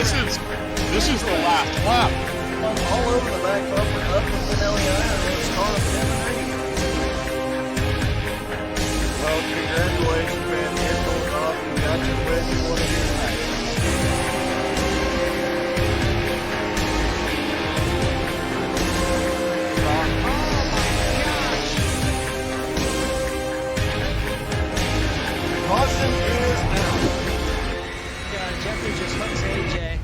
This is the last lap. All over the back bumper, up the Finelli iron, and it's car Well, congratulations, man. It's going off. You got your best you want to do tonight. Caution is out. Jeffrey just hooks AJ.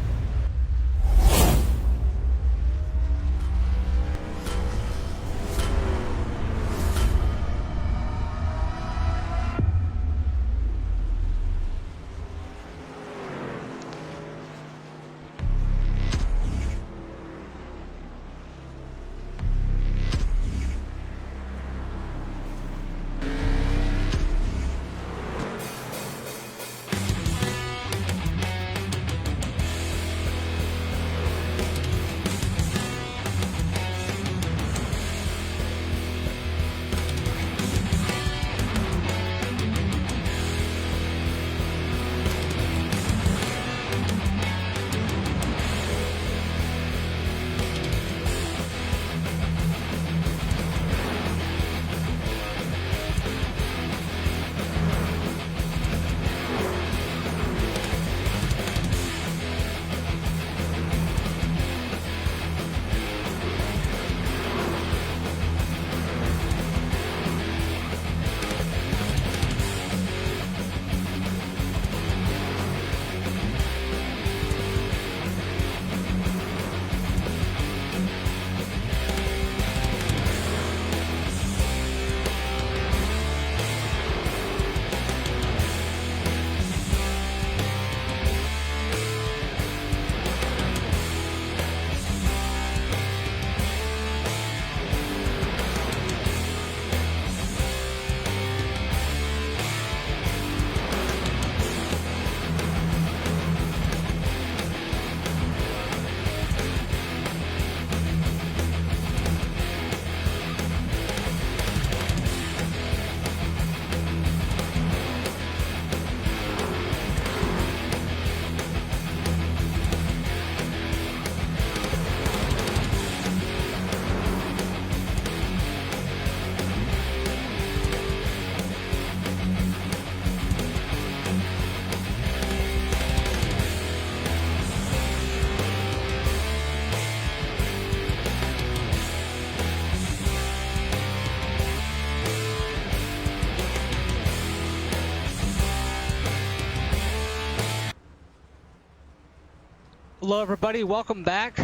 Hello everybody, welcome back.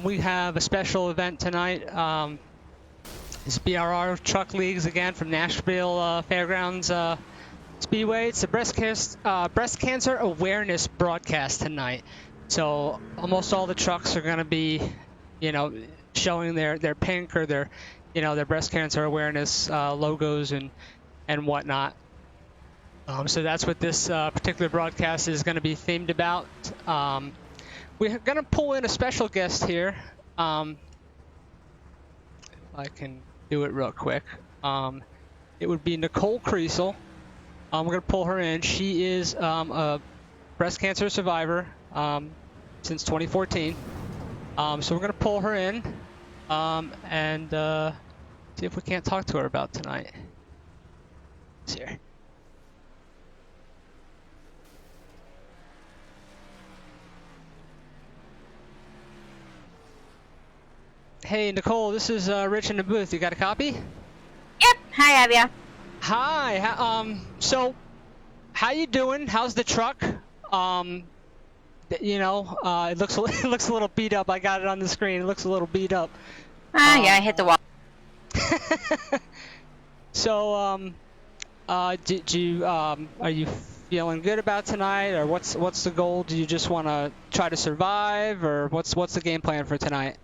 We have a special event tonight. It's BRR Truck Leagues again from Nashville Fairgrounds Speedway. It's the breast cancer awareness broadcast tonight. So almost all the trucks are going to be, showing their pink or their breast cancer awareness logos and whatnot. So that's what this particular broadcast is going to be themed about. We're going to pull in a special guest here. If I can do it real quick. It would be Nicole Creasel. We're going to pull her in. She is a breast cancer survivor since 2014. So we're going to pull her in and see if we can't talk to her about tonight. Let's see here. Hey Nicole, this is Rich in the booth. You got a copy? Yep. Hi, Abia. Hi. So, how you doing? How's the truck? It looks it looks a little beat up. I got it on the screen. It looks a little beat up. Yeah, I hit the wall. So, did you are you feeling good about tonight, or what's the goal? Do you just want to try to survive, or what's the game plan for tonight?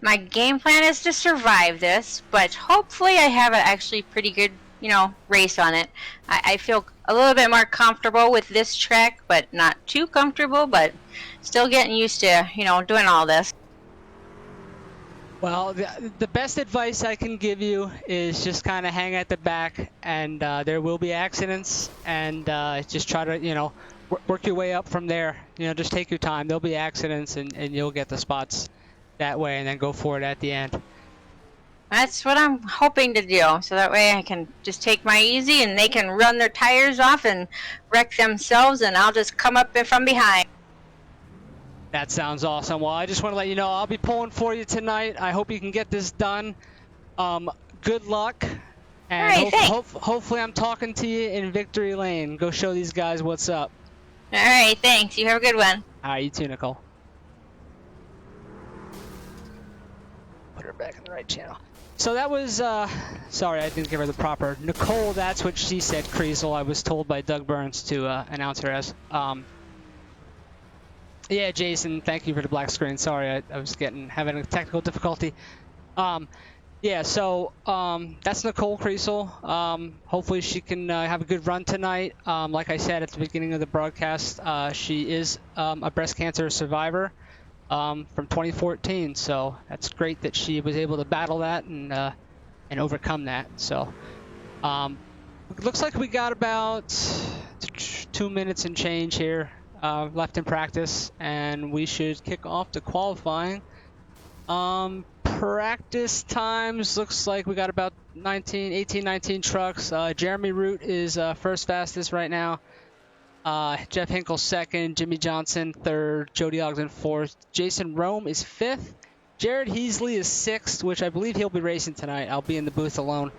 My game plan is to survive this, but hopefully I have an actually pretty good, race on it. I feel a little bit more comfortable with this track, but not too comfortable, but still getting used to, doing all this. Well, the best advice I can give you is just kind of hang at the back, and there will be accidents, and just try to, work your way up from there. You know, just take your time. There'll be accidents, and you'll get the spots that way, and then go for it at the end. That's what I'm hoping to do, so that way I can just take my easy and they can run their tires off and wreck themselves, and I'll just come up from behind. That sounds awesome. Well, I just want to let you know I'll be pulling for you tonight. I hope you can get this done. Good luck. And hopefully I'm talking to you in Victory Lane. Go show these guys what's up. All right, thanks. You have a good one. All right, you too, Nicole. Put her back in the right channel. So that was, sorry, I didn't give her the proper. Nicole, that's what she said, Kriesel. I was told by Doug Burns to announce her as. Yeah, Jason, thank you for the black screen. Sorry, I was having a technical difficulty. Yeah, so that's Nicole Kriesel. Hopefully she can have a good run tonight. Like I said at the beginning of the broadcast, she is a breast cancer survivor. From 2014, so that's great that she was able to battle that and overcome that. So looks like we got about 2 minutes and change here left in practice, and we should kick off the qualifying. Practice times looks like we got about 18, 19 trucks. Jeremy Root is first fastest right now. Jeff Hinkle second, Jimmy Johnson third, Jody Ogden fourth, Jason Rome is fifth, Jared Heasley is sixth, which I believe he'll be racing tonight. I'll be in the booth alone.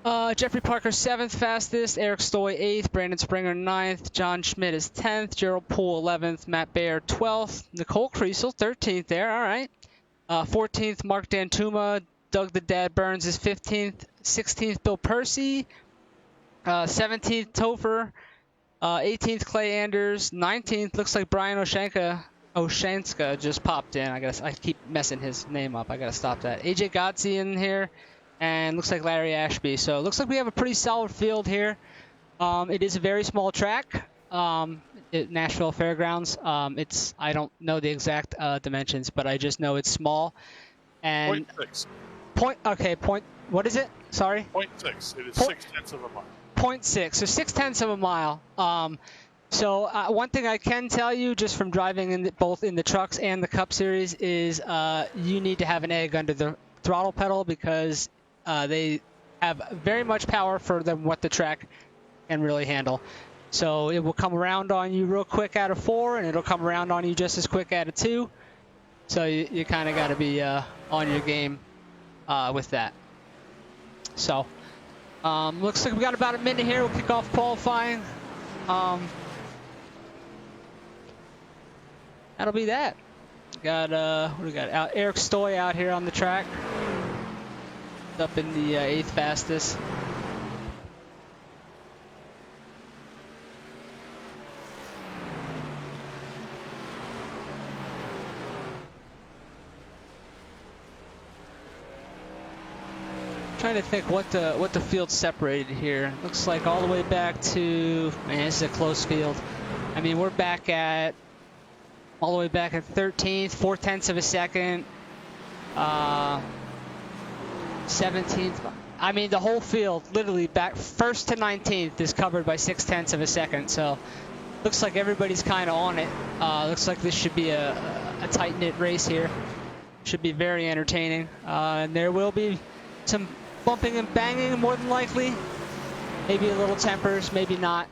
Jeffrey Parker seventh fastest, Eric Stoy eighth, Brandon Springer ninth, John Schmidt is 10th, Gerald Poole 11th, Matt Baer 12th, Nicole Kriesel 13th there, all right. 14th, Mark Dantuma, Doug the Dad Burns is 15th, 16th, Bill Percy, 17th, Topher. 18th, Clay Anders. 19th, looks like Brian Oshanska just popped in. I keep messing his name up. I gotta stop that. AJ Godsey in here, and looks like Larry Ashby. So it looks like we have a pretty solid field here. It is a very small track at Nashville Fairgrounds. I don't know the exact dimensions, but I just know it's small. And 0.6. What is it? Sorry. 0.6. It is 0.6 of a mile. 0.6, so 0.6 of a mile. So one thing I can tell you, just from driving both in the trucks and the Cup Series, is you need to have an egg under the throttle pedal, because they have very much power for them what the track can really handle. So it will come around on you real quick out of 4, and it'll come around on you just as quick out of 2. So you kind of got to be on your game with that. So. Looks like we got about a minute here. We'll kick off qualifying. That'll be that. Got what do we got? Eric Stoy out here on the track, up in the 8th fastest. Trying to think what the field separated here. Looks like all the way back to, man, this is a close field. I mean, we're back at all the way back at 13th, 4/10 of a second, 17th. I mean, the whole field, literally back 1st to 19th, is covered by 0.6 of a second. So looks like everybody's kind of on it. Looks like this should be a tight-knit race here. Should be very entertaining, and there will be some bumping and banging, more than likely. Maybe a little tempers, maybe not.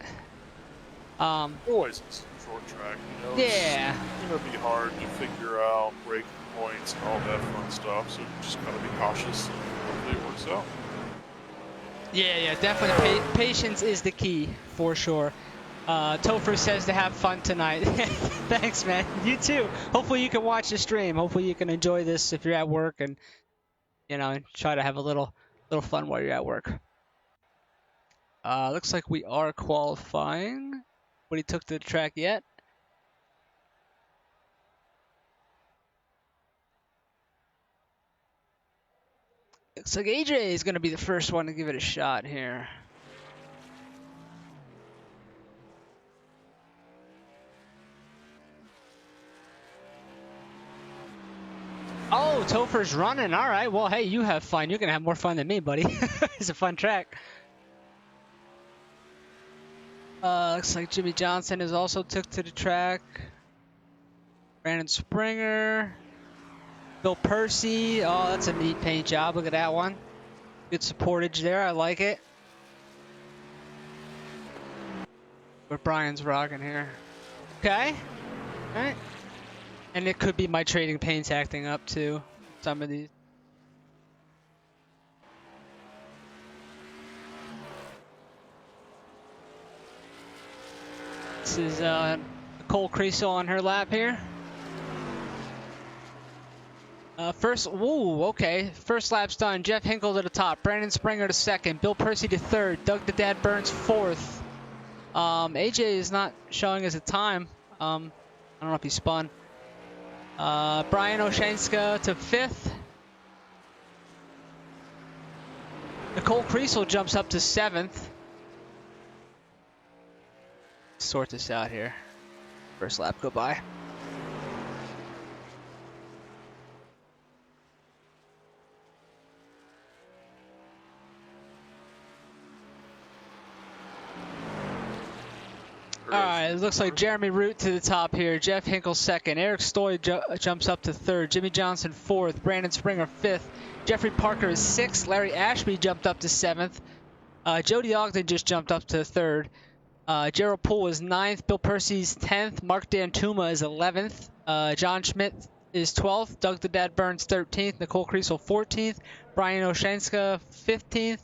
Always it's a short track, you know. Yeah. It's going to be hard to figure out braking points and all that fun stuff, so you just got to be cautious and hopefully it works out. Yeah, definitely. Patience is the key, for sure. Topher says to have fun tonight. Thanks, man. You too. Hopefully you can watch the stream. Hopefully you can enjoy this if you're at work, and try to have a little fun while you're at work. Looks like we are qualifying. Nobody took to the track yet. Looks like AJ is going to be the first one to give it a shot here. Oh, Topher's running. All right. Well, hey, you have fun. You're going to have more fun than me, buddy. It's a fun track. Looks like Jimmy Johnson is also took to the track. Brandon Springer. Bill Percy. Oh, that's a neat paint job. Look at that one. Good supportage there. I like it. But Brian's rocking here. Okay. All right. And it could be my trading paints acting up too. Some of these. This is Nicole Creasel on her lap here. Okay. First lap's done. Jeff Hinkle to the top. Brandon Springer to second. Bill Percy to third. Doug the Dad Burns fourth. AJ is not showing us a time. I don't know if he spun. Brian Oshanska to fifth. Nicole Creasel jumps up to seventh. Sort this out here. First lap go by. Alright, it looks like Jeremy Root to the top here. Jeff Hinkle second. Eric Stoy jumps up to third. Jimmy Johnson fourth. Brandon Springer fifth. Jeffrey Parker is sixth. Larry Ashby jumped up to seventh. Jody Ogden just jumped up to third. Gerald Poole is ninth. Bill Percy's 10th. Mark Dantuma is 11th. John Schmidt is 12th. Doug the Dad Burns 13th. Nicole Creasel 14th. Brian Oshanska 15th.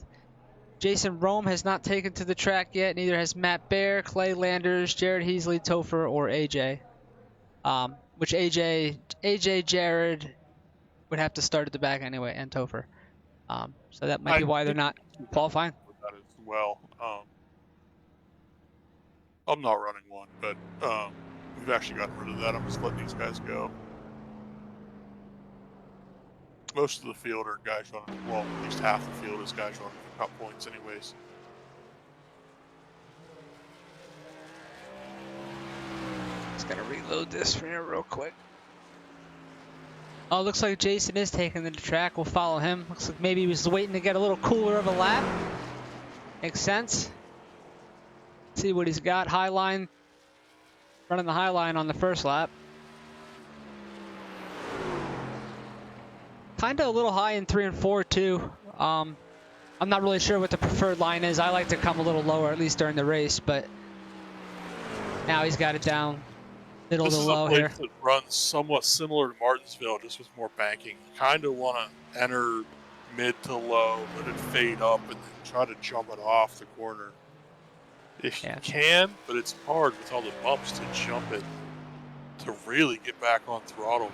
Jason Rome has not taken to the track yet. Neither has Matt Baer, Clay Landers, Jared Heasley, Topher, or AJ. Which AJ, Jared would have to start at the back anyway, and Topher. So that might be why they're not qualifying. That as well. I'm not running one, but we've actually gotten rid of that. I'm just letting these guys go. Most of the field are guys running, well, at least half the field is guys running for cup points anyways. Just gotta reload this for here real quick. Oh, looks like Jason is taking the track. We'll follow him. Looks like maybe he was waiting to get a little cooler of a lap. Makes sense. See what he's got. High line. Running the high line on the first lap. Kind of a little high in 3 and 4 too. I'm not really sure what the preferred line is. I like to come a little lower, at least during the race, but now he's got it down middle to low here. This is a place that runs somewhat similar to Martinsville, just with more banking. You kind of want to enter mid to low, let it fade up, and then try to jump it off the corner. If you can, but it's hard with all the bumps to jump it to really get back on throttle.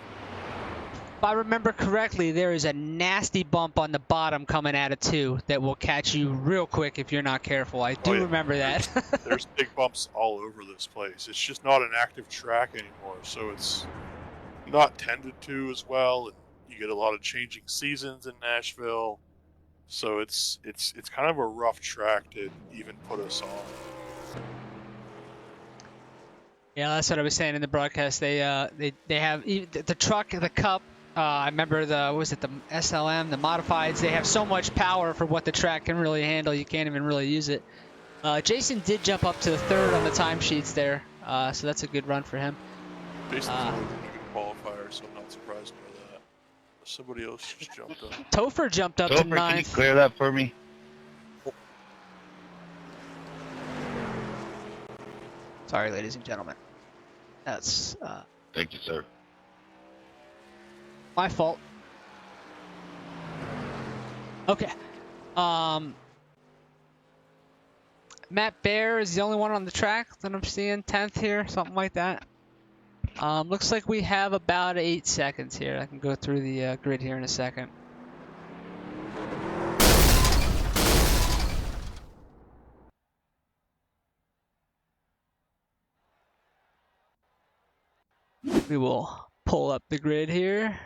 If I remember correctly, there is a nasty bump on the bottom coming at it too that will catch you real quick if you're not careful. I do remember that. There's big bumps all over this place. It's just not an active track anymore, so it's not tended to as well. And you get a lot of changing seasons in Nashville, so it's kind of a rough track to even put us on. Yeah, that's what I was saying in the broadcast. They have the truck, the Cup. I remember the SLM, the modifieds. They have so much power for what the track can really handle. You can't even really use it. Jason did jump up to the third on the timesheets there, so that's a good run for him. Jason's a really good qualifier, so I'm not surprised by that. Somebody else just jumped up. Topher jumped up to Topher, ninth. can you clear that for me? Sorry, ladies and gentlemen. That's Thank you, sir. my fault. Okay. Matt Baer is the only one on the track that I'm seeing. 10th here, something like that. Looks like we have about 8 seconds here. I can go through the grid here in a second. We will pull up the grid here.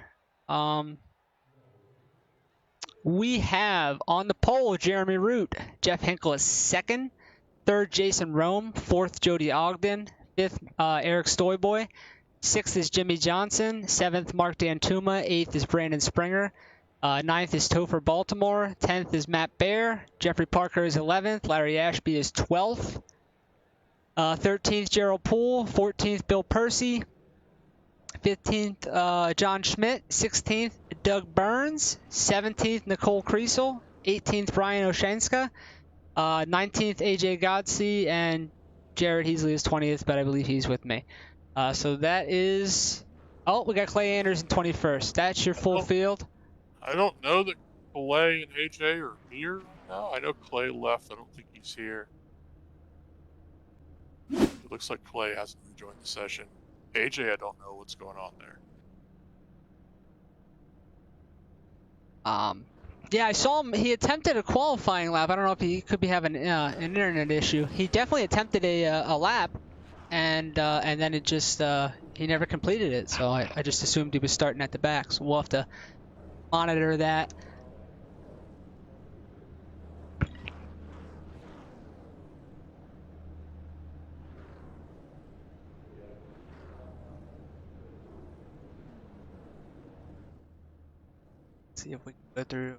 We have on the pole Jeremy Root. Jeff Hinkle is second. Third, Jason Rome. Fourth, Jody Ogden. Fifth, Eric Stoyboy. Sixth is Jimmy Johnson. Seventh, Mark Dantuma. Eighth is Brandon Springer. Ninth is Topher Baltimore. 10th is Matt Baer. Jeffrey Parker is 11th. Larry Ashby is 12th. 13th, Gerald Poole. 14th, Bill Percy. 15th, John Schmidt. 16th, Doug Burns. 17th, Nicole Kriesel. 18th, Brian Oshenska. 19th, AJ Godsey. And Jared Heasley is 20th, but I believe he's with me. So that is... Oh, we got Clay Anderson 21st. That's your full field. I don't know that Clay and AJ are here now. I know Clay left. I don't think he's here. It looks like Clay hasn't joined the session. AJ, I don't know what's going on there. Yeah, I saw him. He attempted a qualifying lap. I don't know if he could be having an internet issue. He definitely attempted a lap, and then it just he never completed it. So I just assumed he was starting at the back. So we'll have to monitor that. See if we can go through,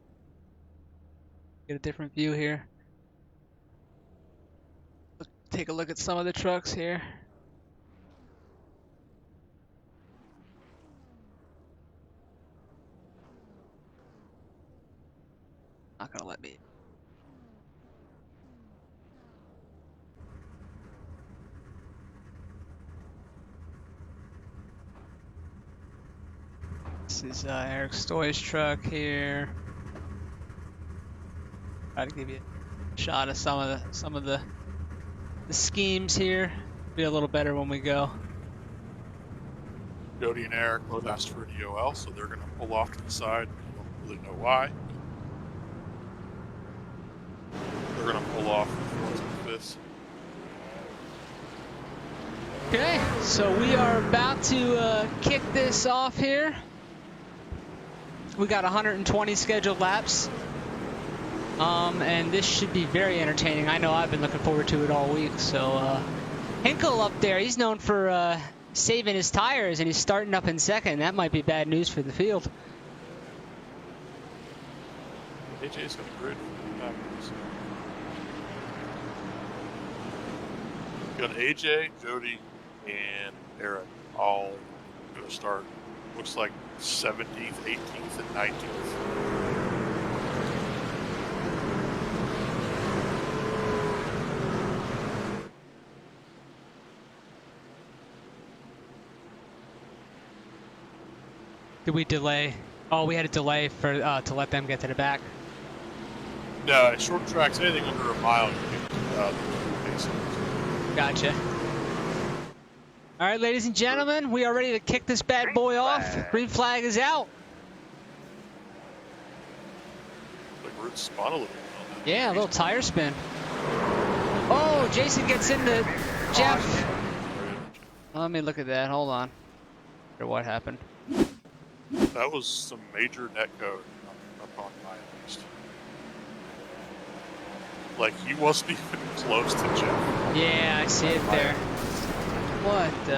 get a different view here. Take a look at some of the trucks here. Not gonna let me. This is Eric Stoy's truck here. Try to give you a shot of some of the schemes here. Be a little better when we go. Jody and Eric both asked for an EOL, so they're going to pull off to the side. I don't really know why. They're going to pull off the 5th. Okay, so we are about to kick this off here. We got 120 scheduled laps. And this should be very entertaining. I know I've been looking forward to it all week. So Hinkle up there, he's known for saving his tires, and he's starting up in second. That might be bad news for the field. AJ's got a grid. Got AJ, Jody, and Eric all going to start. Looks like 17th, 18th, and 19th. Did we delay? Oh, we had a delay for to let them get to the back. No, short tracks, anything under a mile, you can basically. Gotcha. All right, ladies and gentlemen, we are ready to kick this bad boy off. Green flag is out. Like root spun a little bit on that. Yeah, a little tire spin. Oh, Jason gets into Jeff. Let me look at that. Hold on. Or what happened? That was some major net code up on my list. Like, he wasn't even close to Jeff. Yeah, I see it there. What?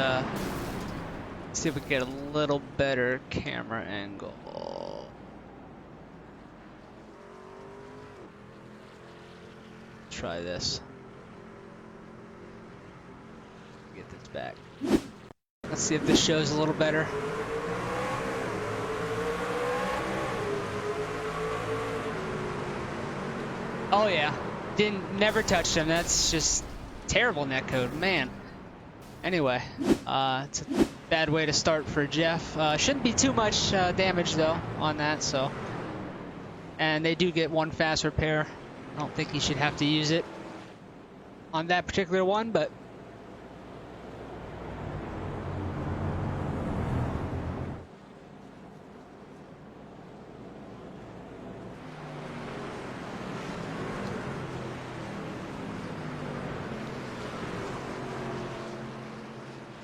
Let's see if we can get a little better camera angle. Try this. Get this back. Let's see if this shows a little better. Oh yeah, never touched him. That's just terrible netcode, man. Anyway, it's a bad way to start for Jeff. Shouldn't be too much damage though on that. So, and they do get one fast repair. I don't think he should have to use it on that particular one, but.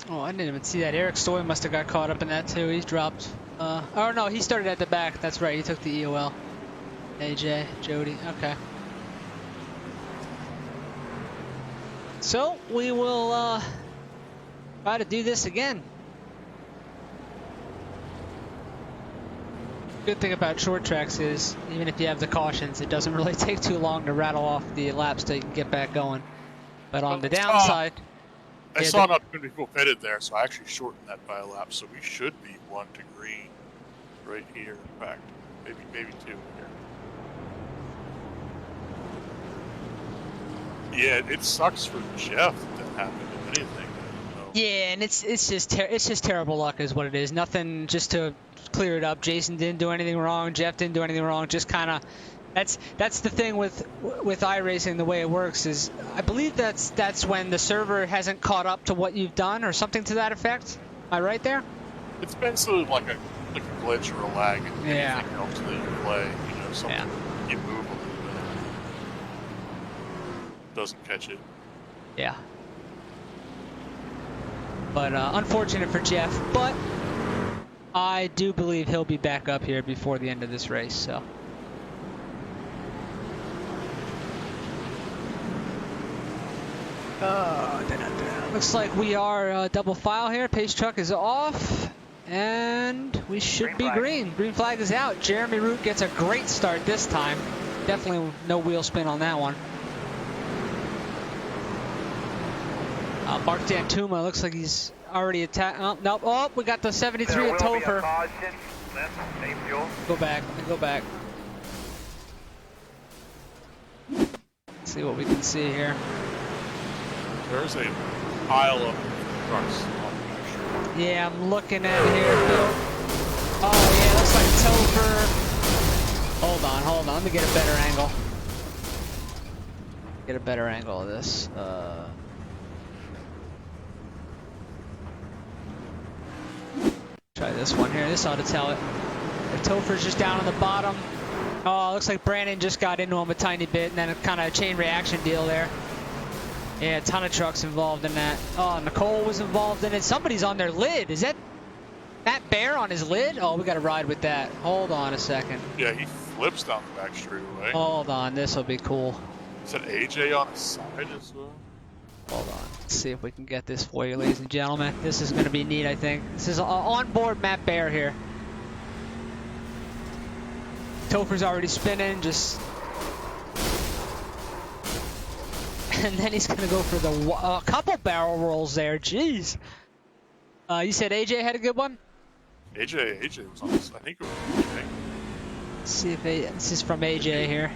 Oh, I didn't even see that. Eric Stoy must have got caught up in that too. He's dropped. Oh no, he started at the back. That's right. He took the EOL. AJ, Jody. Okay. So we will try to do this again. Good thing about short tracks is even if you have the cautions, it doesn't really take too long to rattle off the laps till you can get back going. But on the downside. I saw not too many people pitted there, so I actually shortened that by a lap. So we should be 1 to green right here. In fact, maybe 2 here. Yeah, it sucks for Jeff that that happened. If anything, Yeah, and it's just terrible luck is what it is. Nothing. Just to clear it up, Jason didn't do anything wrong. Jeff didn't do anything wrong. Just kind of. That's the thing with iRacing. The way it works is, I believe that's when the server hasn't caught up to what you've done or something to that effect. Am I right there? it's basically like a glitch or a lag in anything else that you play. You know, something you move a little bit, doesn't catch it. Yeah. But unfortunate for Jeff, but I do believe he'll be back up here before the end of this race. So. Looks like we are double file here. Pace truck is off, and we should be green. Green flag is out. Jeremy Root gets a great start this time. Definitely no wheel spin on that one. Mark Dantuma looks like he's already attacked. Oh, nope. Oh, we got the 73 at Topher. Go back. Go back. Let's see what we can see here. There's a pile of trucks on the picture. Yeah, I'm looking at it here, Bill. Oh, yeah, looks like Topher. Hold on. Let me get a better angle. Get a better angle of this. Try this one here. This ought to tell it. Topher's just down on the bottom. Oh, looks like Brandon just got into him a tiny bit, and then a kind of a chain reaction deal there. Yeah, a ton of trucks involved in that. Oh, Nicole was involved in it. Somebody's on their lid. Is that Matt Bear on his lid? Oh, we got to ride with that. Hold on a second. Yeah, he flips down the back straightaway. Hold on, this will be cool. Is that AJ on his side as well? Hold on. Let's see if we can get this for you, ladies and gentlemen. This is going to be neat, I think. This is on board Matt Bear here. Topher's already spinning, just... And then he's going to go for the couple barrel rolls there. Jeez. You said AJ had a good one? AJ was on this. I think it was AJ. Let's see if this is from AJ here.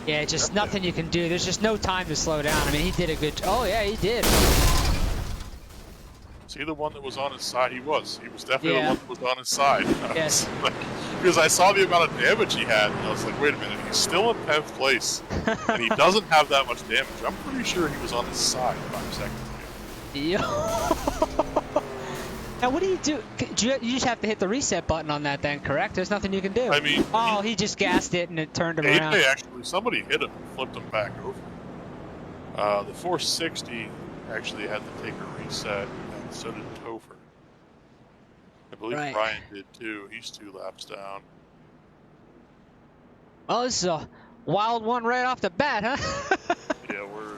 Yeah, just nothing you can do. There's just no time to slow down. I mean, he did a good... Oh, yeah, he did. Is he the one that was on his side? He was. He was definitely the one that was on his side. Yes. Because I saw the amount of damage he had, and I was like, wait a minute, he's still in 10th place, and he doesn't have that much damage. I'm pretty sure he was on his side 5 seconds ago. Yo. Now, what do? You just have to hit the reset button on that then, correct? There's nothing you can do. I mean... Oh, he just gassed it, and it turned him around. Actually, somebody hit him and flipped him back over. The 460 actually had to take a reset, and so did Topher. I believe Brian did too. He's 2 laps down. Well, this is a wild one right off the bat, huh? Yeah, we're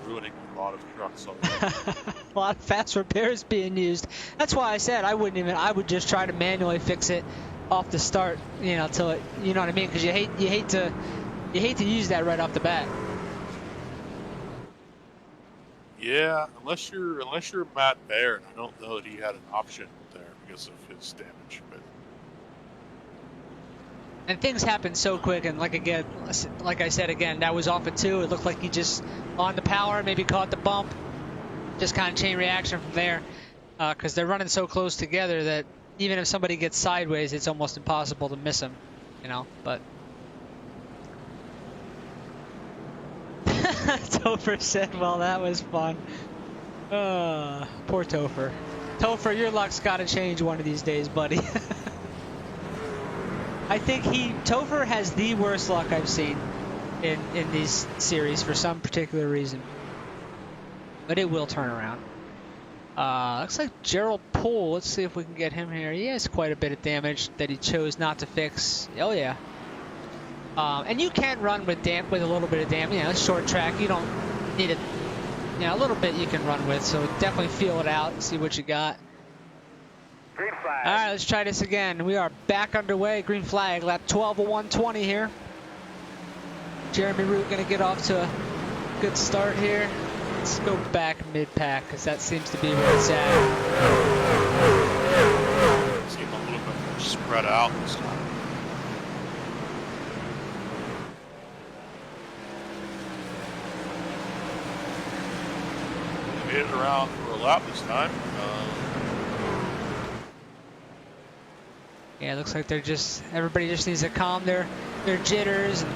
ruining a lot of trucks. A lot of fast repairs being used. That's why I said I would just try to manually fix it off the start, you know, till it, you know what I mean? Because you hate to use that right off the bat. Yeah, unless you're Matt Bear, and I don't know that he had an option there because of his damage. But and things happen so quick, and like I said again, that was off at 2. It looked like he just on the power, maybe caught the bump, just kind of chain reaction from there, because they're running so close together that even if somebody gets sideways, it's almost impossible to miss him, you know. But Topher said, well, that was fun. Poor Topher. Topher, your luck's got to change one of these days, buddy. I think Topher has the worst luck I've seen in these series for some particular reason. But it will turn around. Looks like Gerald Poole. Let's see if we can get him here. He has quite a bit of damage that he chose not to fix. Oh, yeah. And you can run with a little bit of damage. You know, it's short track. You don't need it. You know, a little bit you can run with. So definitely feel it out and see what you got. Green flag. All right, let's try this again. We are back underway. Green flag, lap 12 of 120 here. Jeremy Root going to get off to good start here. Let's go back mid-pack, because that seems to be where it's at. Seem a little bit more spread out this time. They made it around for a lap this time. Yeah, it looks like everybody just needs to calm their jitters. And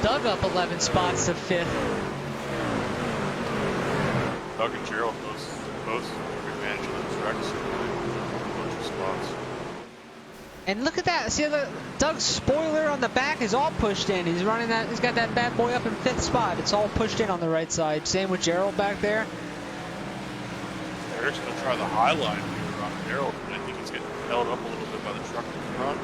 Doug up 11 spots to 5th. Doug and Gerald both took advantage of those wrecks. A bunch of spots. And look at that. See, Doug's spoiler on the back is all pushed in. He's running that. He's got that bad boy up in 5th spot. It's all pushed in on the right side. Same with Gerald back there. Eric's going to try the high line here on Gerald, but I think he's getting held up a little bit by the truck in front.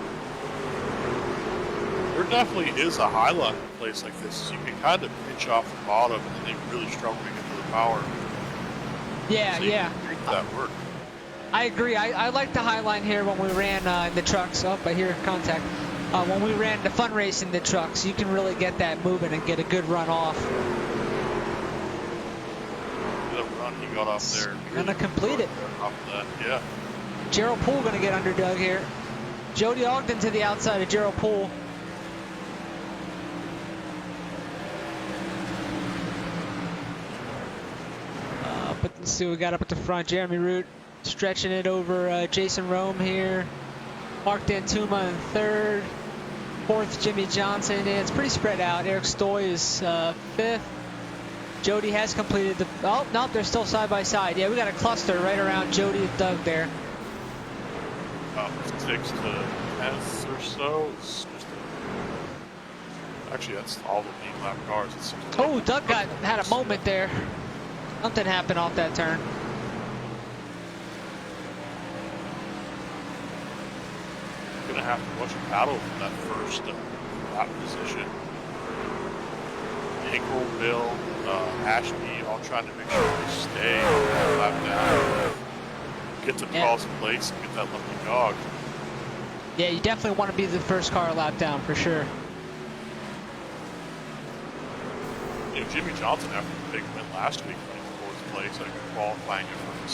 There definitely is a high line in a place like this, so you can kind of pinch off the bottom, and then they really struggle to get to the power. Yeah, so yeah. Make that work. I agree. I like the high line here when we ran in the trucks. Oh, I hear contact. When we ran the fun race in the trucks, you can really get that moving and get a good run off. The run he got off there. Gonna complete it. Off of that, yeah. Gerald Poole gonna get under Doug here. Jody Ogden to the outside of Gerald Poole. But let's see what we got up at the front. Jeremy Root stretching it over Jason Rome here. Mark Dantuma in 3rd. 4th, Jimmy Johnson. Yeah, it's pretty spread out. Eric Stoy is 5th. Jody has completed the... Oh, no, they're still side by side. Yeah, we got a cluster right around Jody and Doug there. About 6 to 10th or so. Actually, that's all the main lap cars. Oh, Doug had a moment there. Something happened off that turn. Gonna have to watch a battle for that first lap position. Hinkle, Bill, Ashby, all trying to make sure they stay lap down. Get to Paul's place and get that lucky dog. Yeah, you definitely want to be the first car lap down for sure. You know, Jimmy Johnson after the big win last week went in 4th place, I think qualifying it for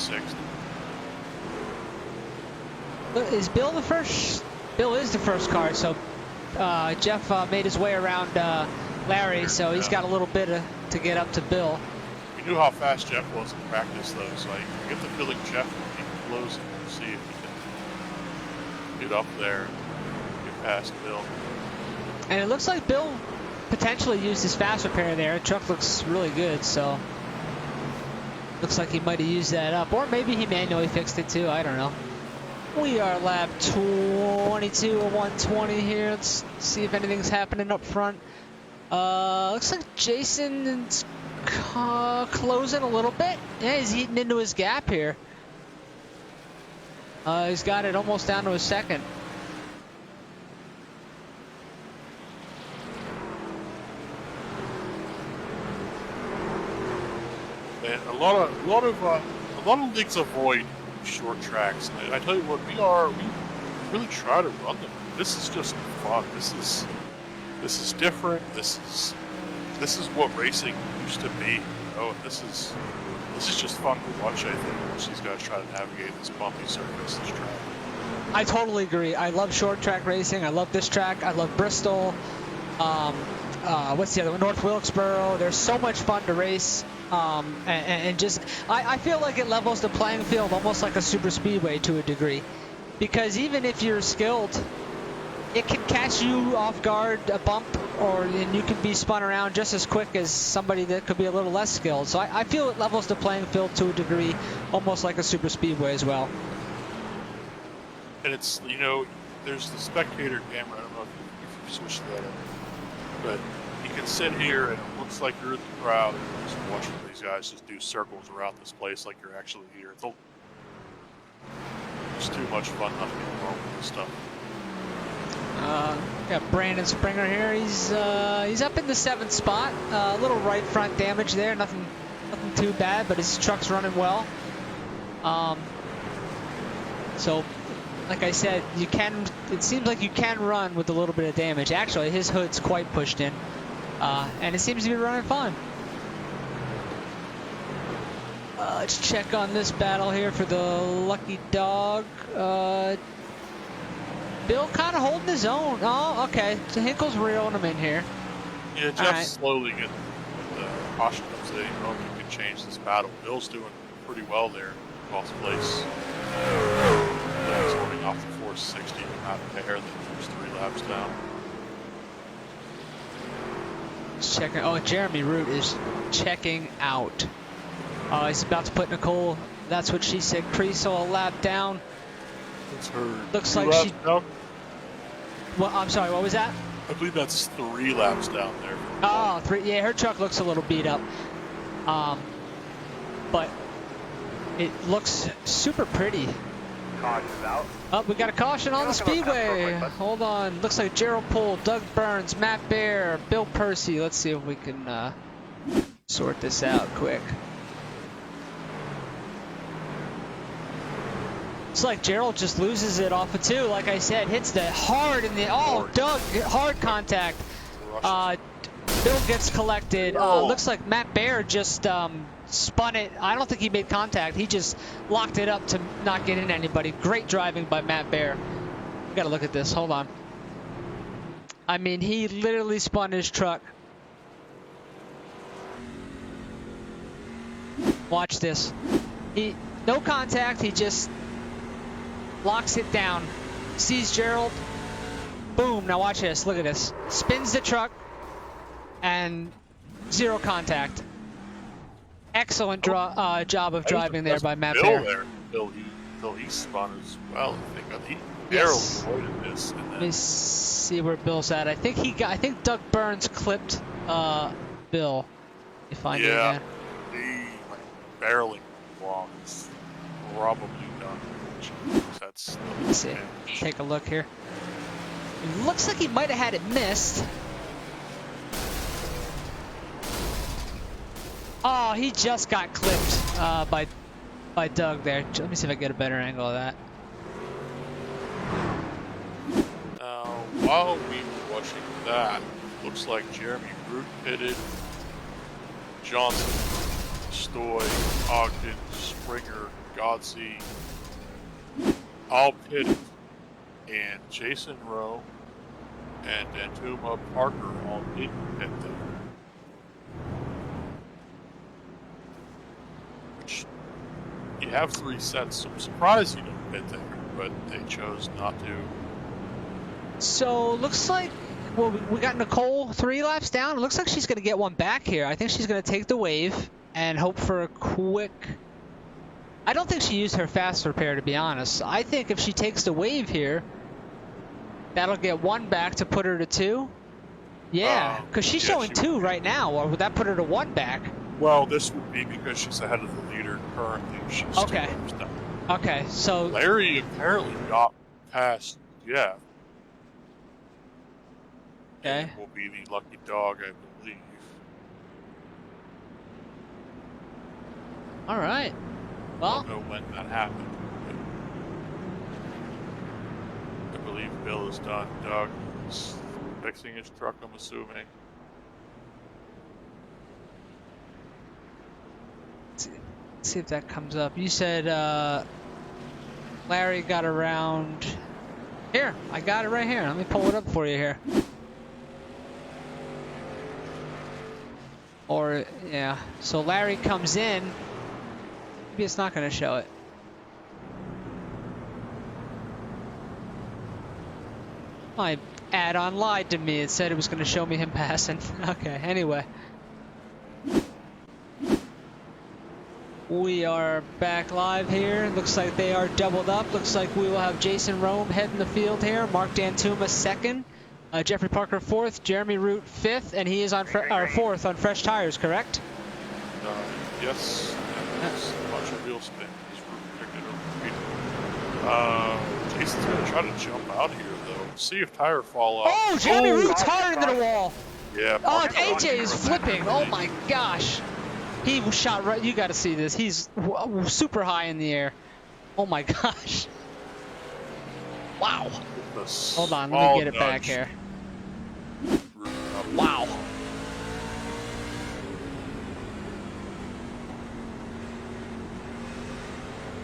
6th. Is Bill the first? Bill is the first car, so Jeff made his way around Larry, so he's got a little bit to get up to Bill. We knew how fast Jeff was in practice, though, so I get the feeling Jeff will be close and see if he can get up there and get past Bill. And it looks like Bill potentially used his fast repair there. The truck looks really good, so looks like he might have used that up, or maybe he manually fixed it too. I don't know. We are lap 22 of 120 here. Let's see if anything's happening up front. Looks like Jason's closing a little bit. Yeah, he's eating into his gap here. He's got it almost down to a 2nd. And a lot of leagues avoid short tracks. I tell you what, we really try to run them. This is just fun. This is different. This is what racing used to be. You know, and this is just fun to watch. I think once these guys try to navigate this bumpy surface, this track. I totally agree. I love short track racing. I love this track. I love Bristol. What's the other one? North Wilkesboro. There's so much fun to race. And just, I feel like it levels the playing field almost like a super speedway to a degree. Because even if you're skilled, it can catch you off guard, a bump, and you can be spun around just as quick as somebody that could be a little less skilled. So I feel it levels the playing field to a degree, almost like a super speedway as well. And it's, you know, there's the spectator camera. I don't know if you switched that up, but you can sit here and it looks like you're in the crowd and you're just watching these guys just do circles around this place like you're actually here. It's too much fun not to get wrong with this stuff. Got Brandon Springer here. He's up in the 7th spot. A little right front damage there. Nothing too bad, but his truck's running well. So like I said, you can. It seems like you can run with a little bit of damage. Actually, his hood's quite pushed in, and it seems to be running fine. Let's check on this battle here for the lucky dog. Bill kind of holding his own. Oh, okay. So Hinkle's reeling him in here. Yeah, Jeff's slowly getting the caution comes in. You know, you can change this battle. Bill's doing pretty well there. Lost place. He's holding off the 460 out of pair that first 3 laps down. Checking. Oh, Jeremy Root is checking out. He's about to put Nicole. That's what she said. Creasel a lap down. It's her. Looks 2 like laps she. down? Well, I'm sorry. What was that? I believe that's 3 laps down there. Oh, 3. Yeah, her truck looks a little beat up. But it looks super pretty. Caution's out. Oh, we got a caution on the speedway. Hold on. Looks like Gerald Poole, Doug Burns, Matt Bear, Bill Percy. Let's see if we can sort this out quick. It's like Gerald just loses it off of 2. Like I said, hits the hard in the. Oh, Doug, hard contact. Bill gets collected. Looks like Matt Bear just spun it. I don't think he made contact. He just locked it up to not get in anybody. Great driving by Matt Bear. We gotta look at this. Hold on. I mean, he literally spun his truck. Watch this. No contact. He just locks it down. Sees Gerald. Boom. Now watch this. Look at this. Spins the truck. And 0 contact. Excellent job of driving there by Matt Bear. Bill he spun as well. I think he barely avoided this. And then... Let me see where Bill's at. I think Doug Burns clipped Bill. You find it again. He barely belongs. It's probably done. That's. Let's see. Take a look here. It looks like he might have had it missed. Oh, he just got clipped by Doug there. Let me see if I can get a better angle of that. Now, while we were watching that, looks like Jeremy Root pitted, Johnson, Stoy, Ogden, Springer, Godsey, all pitted, and Jason Rowe and Antuma Parker all didn't pit there. You have 3 sets, so I'm surprised you didn't pit there, but they chose not to. So looks like, well, we got Nicole 3 laps down. It looks like she's going to get one back here. I think she's going to take the wave and hope for a quick. I don't think she used her fast repair, to be honest. I think if she takes the wave here, that'll get 1 back to put her to 2. Yeah, because she's showing 2 right now, or would that put her to 1 back? Well, this would be because she's ahead of the leader currently. She's 2 laps down. Okay, so Larry apparently got past Jeff. Okay. And will be the lucky dog, I believe. All right. Well, I don't know when that happened. But I believe Bill is done. Doug is fixing his truck, I'm assuming. let's see if that comes up. You said Larry got around. Here, I got it right here. Let me pull it up for you here. Or, yeah. So Larry comes in. Maybe it's not going to show it. My add-on lied to me. It said it was going to show me him passing. Okay, anyway. We are back live here. Looks like they are doubled up. Looks like we will have Jason Rome heading the field here. Mark Dantuma second. Jeffrey Parker fourth. Jeremy Root fifth. And he is on fourth on fresh tires, correct? Yes. That's a bunch of wheel spin. Jason's going to try to jump out here, though. See if tire fall off. Oh, Jeremy Root's hard into the wall. Yeah. Oh, AJ is flipping. Oh, my gosh. He shot right. You got to see this. He's super high in the air. Oh my gosh. Wow. The Hold on, let small me get it back nudge. here. Wow.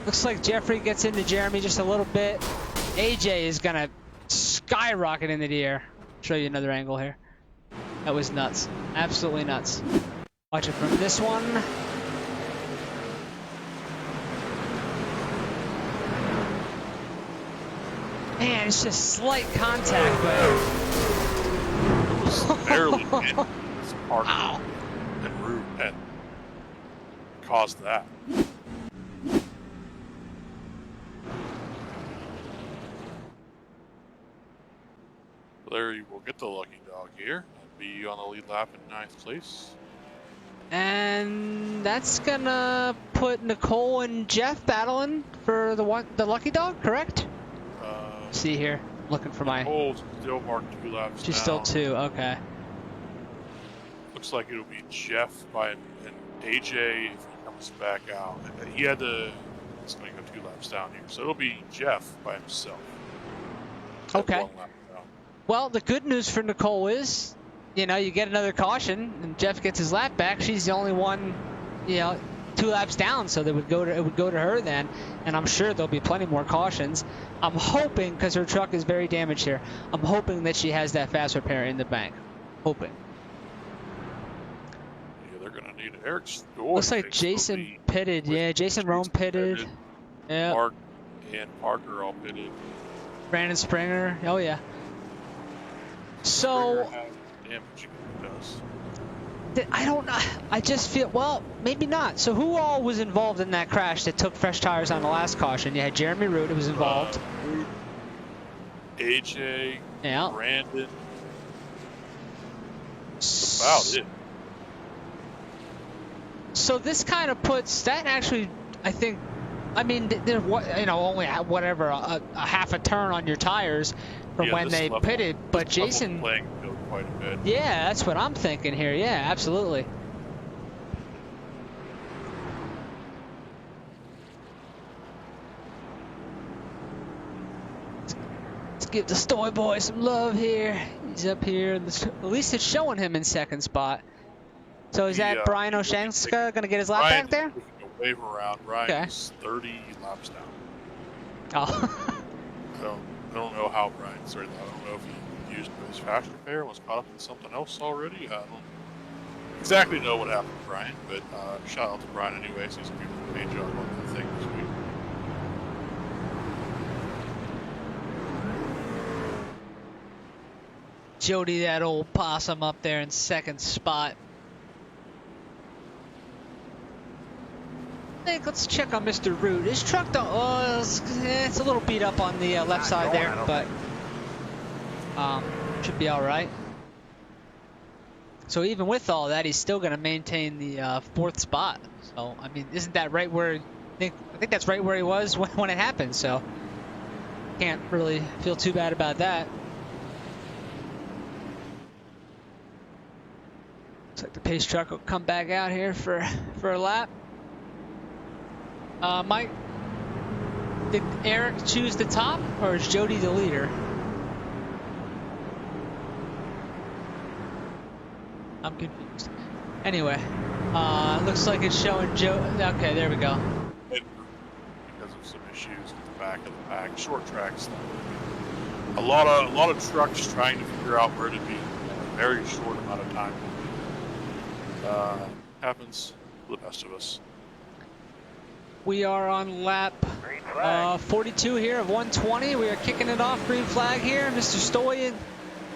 Looks like Jeffrey gets into Jeremy just a little bit. AJ is gonna skyrocket into the air. Show you another angle here. That was nuts. Absolutely nuts. Watch it from this one. Man, it's just slight contact, but It was barely in this part wow. and root and caused that. There you will get the lucky dog here and be on the lead lap in 9th place. And that's gonna put Nicole and Jeff battling for the lucky dog, correct? See here, looking for my. Nicole's still marked 2 laps She's down. still 2. Okay. Looks like it'll be Jeff and AJ if he comes back out. He had to. It's going to go 2 laps down here, so it'll be Jeff by himself. at Okay. 1 lap down. Well, the good news for Nicole is, you know, you get another caution and Jeff gets his lap back. She's the only one, you know, 2 laps down, so it would go to her then, and I'm sure there'll be plenty more cautions. I'm hoping, because her truck is very damaged here, I'm hoping that she has that fast repair in the bank. Hoping. Yeah, they're going to need Eric Story. Looks like Jason pitted. Yeah, Jason Rome pitted. Yeah. Mark and Parker all pitted. Brandon Springer. Oh yeah. So Springer has damage he does. I don't know. I just feel, well, maybe not. So who all was involved in that crash that took fresh tires on the last caution? You had Jeremy Root, who was involved. Root, AJ, Yeah. Brandon. That's about it. So this kind of puts that actually, I think, I mean, there's only whatever a half a turn on your tires from when this they level- pitted, but this level Jason. playing field quite a bit. Yeah, that's what I'm thinking here. Yeah, absolutely. Let's give the Stoy boy some love here. He's up here. At least it's showing him in second spot. So is that Brian Oshanska going to get his lap back there? Taking a wave around. Brian's 30 laps down. Oh. I don't know how Brian's started that. I don't know if he used his fast repair and was caught up in something else already. I don't exactly know what happened to Brian, but shout out to Brian anyways. He's a beautiful paint job on the thing this week. Jody, that old possum up there in second spot. I think let's check on Mr. Root. His truck don't. Oh, it's a little beat up on the left side there, but should be all right. So even with all that, he's still going to maintain the 4th spot. So I mean, isn't that right where? I think that's right where he was when it happened. So can't really feel too bad about that. Looks like the pace truck will come back out here for a lap. Mike, did Eric choose the top, or is Jody the leader? I'm confused. Anyway, looks like it's showing Joe. Okay, there we go. Because of some issues with the back of the pack, short tracks. A lot of trucks trying to figure out where to be in a very short amount of time. Happens to the best of us. We are on lap 42 here of 120. We are kicking it off. Green flag here. Mr. Stoyan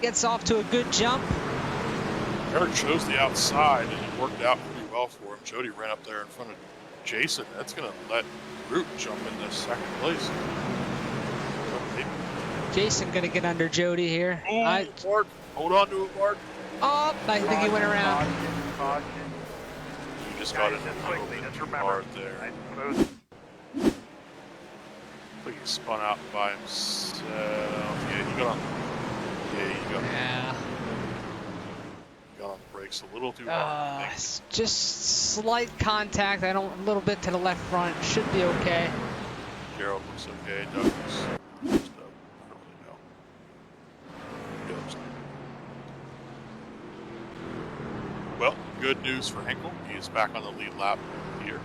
gets off to a good jump. Eric chose the outside, and it worked out pretty well for him. Jody ran up there in front of Jason. That's going to let Root jump into 2nd place. Jason going to get under Jody here. Oh, Mark. Hold on to it, Mark. Oh, I think he went around. Caution. You just got it a little bit too hard there. I think he spun out by himself. Yeah, he got on. Yeah, he got. Yeah. Got on the brakes a little too hard. Just slight contact. A little bit to the left front. Should be okay. Gerald looks okay. Doug looks messed up. good news for Henkel. He is back on the lead lap here.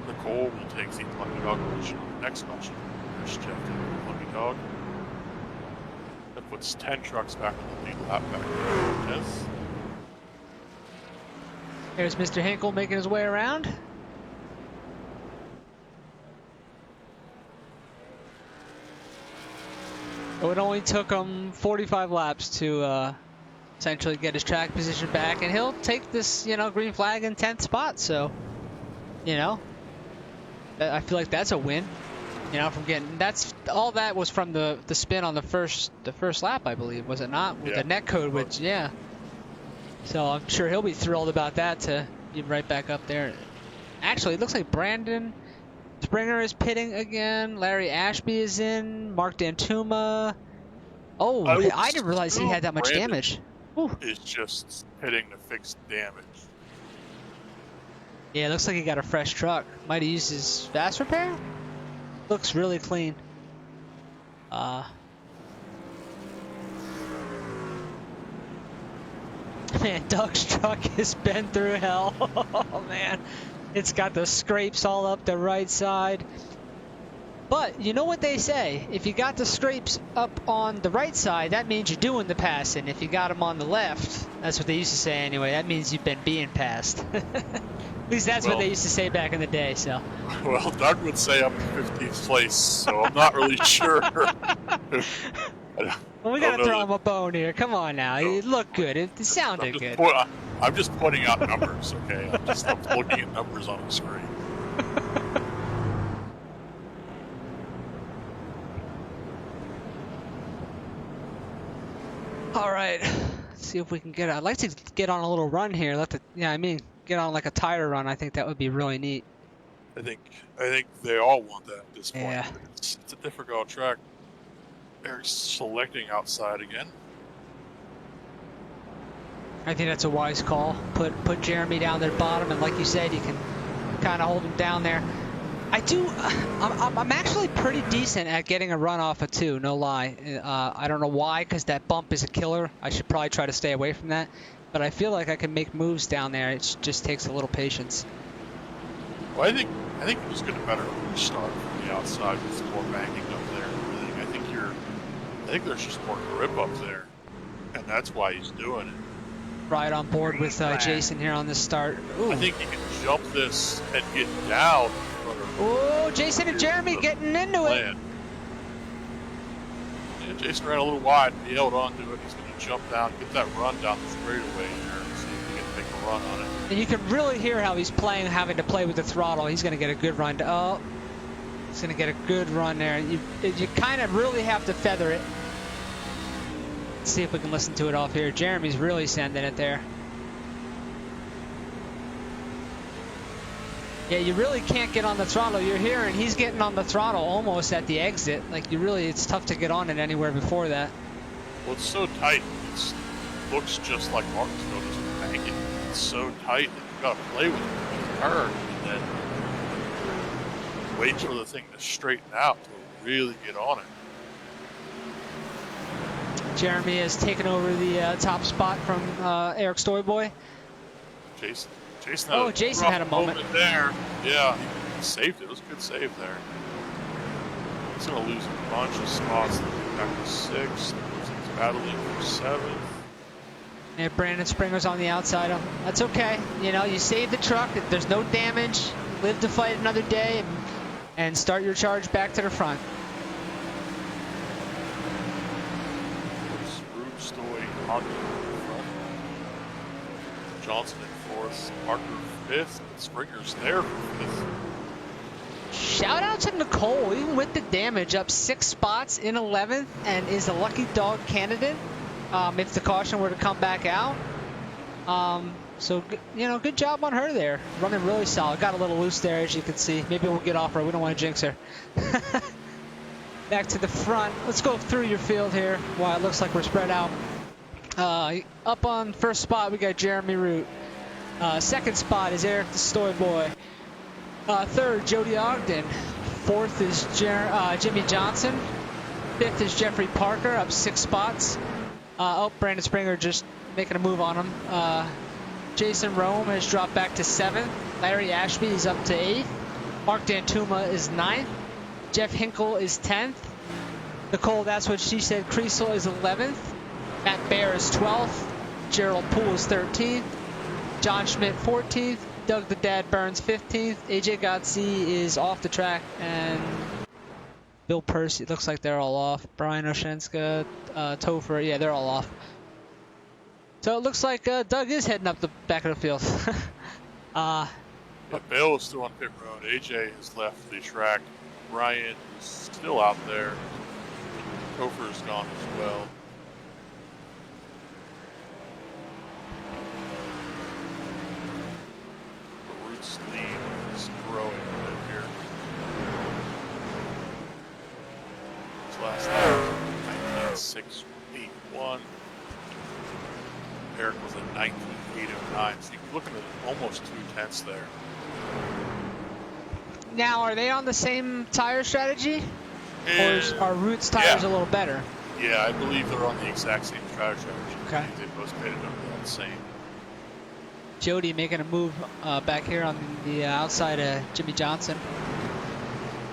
Nicole will take the Lucky Dog position on the next caution. There's Jeff taking the Lucky Dog. That puts 10 trucks back on the lead lap back there. 10th. There's Mr. Hinkle making his way around. It only took him 45 laps to essentially get his track position back, and he'll take this, green flag in 10th spot. So, I feel like that's a win. From getting all that was from the spin on the first lap, I believe, was it not? With the net code, which So I'm sure he'll be thrilled about that to be right back up there. Actually, it looks like Brandon Springer is pitting again. Larry Ashby is in. Mark Dantuma. Oh, I didn't realize he had that much damage. Is just pitting to fix damage. Yeah, it looks like he got a fresh truck. Might have used his fast repair. Looks really clean. Man, Doug's truck has been through hell. Oh, man. It's got the scrapes all up the right side. But you know what they say? If you got the scrapes up on the right side, that means you're doing the passing. If you got them on the left, that's what they used to say anyway, that means you've been being passed. At least that's what they used to say back in the day, so. Well, Doug would say I'm in 15th place, so I'm not really sure. Well, we gotta throw him a bone here. Come on now. It looked good. It sounded good. I'm just pointing out numbers, okay? I'm just looking at numbers on the screen. All right. Let's see if we can get. I'd like to get on a little run here. Get on like a tire run. I think that would be really neat. I think they all want that at this point. Yeah. It's a difficult track. They're selecting outside again. I think that's a wise call. Put Jeremy down there bottom, and like you said, you can kind of hold him down there. I'm actually pretty decent at getting a run off of 2, no lie. I don't know why, because that bump is a killer. I should probably try to stay away from that. But I feel like I can make moves down there. It just takes a little patience. Well, I think he was going to better start from the outside with more banking up there and everything. I think there's just more grip up there, and that's why he's doing it. Right on board with Jason here on this start. Ooh. I think he can jump this and get down. Oh, Jason and Jeremy getting into it. Yeah, Jason ran a little wide. He held on to it. He's going to jump down, get that run down the straightaway there, and see if he can make a run on it. And you can really hear how he's having to play with the throttle. He's going to get a good run. He's going to get a good run there. You kind of really have to feather it. Let's see if we can listen to it off here. Jeremy's really sending it there. Yeah, you really can't get on the throttle. You're hearing he's getting on the throttle almost at the exit. It's tough to get on it anywhere before that. Well, it's so tight. It looks just like Martinsville just banking. It's so tight that you've got to play with it when you turn, and then wait for the thing to straighten out to really get on it. Jeremy has taken over the top spot from Eric Stoyboy. Jason had a moment there. Yeah, he saved it. It was a good save there. He's going to lose a bunch of spots. Back to 6th. He's battling for 7th. Yeah, Brandon Springer's on the outside. That's okay. You save the truck. There's no damage. Live to fight another day and start your charge back to the front. Parker in front. Johnson in 4th. Parker 5th. Springer's there for 5th. Shout out to Nicole, even with the damage, up 6 spots in 11th and is a lucky dog candidate if the caution were to come back out. So, good job on her there. Running really solid. Got a little loose there, as you can see. Maybe we'll get off her. We don't want to jinx her. Back to the front. Let's go through your field here while it looks like we're spread out. Up on first spot, we got Jeremy Root. Second spot is Eric the Stoy Boy. Third, Jody Ogden. Fourth is Jimmy Johnson. Fifth is Jeffrey Parker, up 6 spots. Brandon Springer just making a move on him. Jason Rome has dropped back to 7th. Larry Ashby is up to 8th. Mark Dantuma is 9th. Jeff Hinkle is 10th. Nicole, that's what she said, Creasel is 11th. Matt Bear is 12th. Gerald Poole is 13th. John Schmidt 14th. Doug the Dad Burns 15th. AJ Gotze is off the track, and Bill Percy, it looks like they're all off. Brian Oshenska, Topher, yeah, they're all off. So it looks like Doug is heading up the back of the field. Yeah, Bill is still on pit road. AJ has left the track. Brian is still out there. Topher is gone as well. The Roots lead is growing a bit here. His last lap, 19.681. Eric was at 19.809, so you're looking at almost 2/10 there. Now, are they on the same tire strategy? Or are Roots tires a little better? Yeah, I believe they're on the exact same tire strategy. Okay. I think they both made it over the same. Jody making a move back here on the outside of Jimmy Johnson.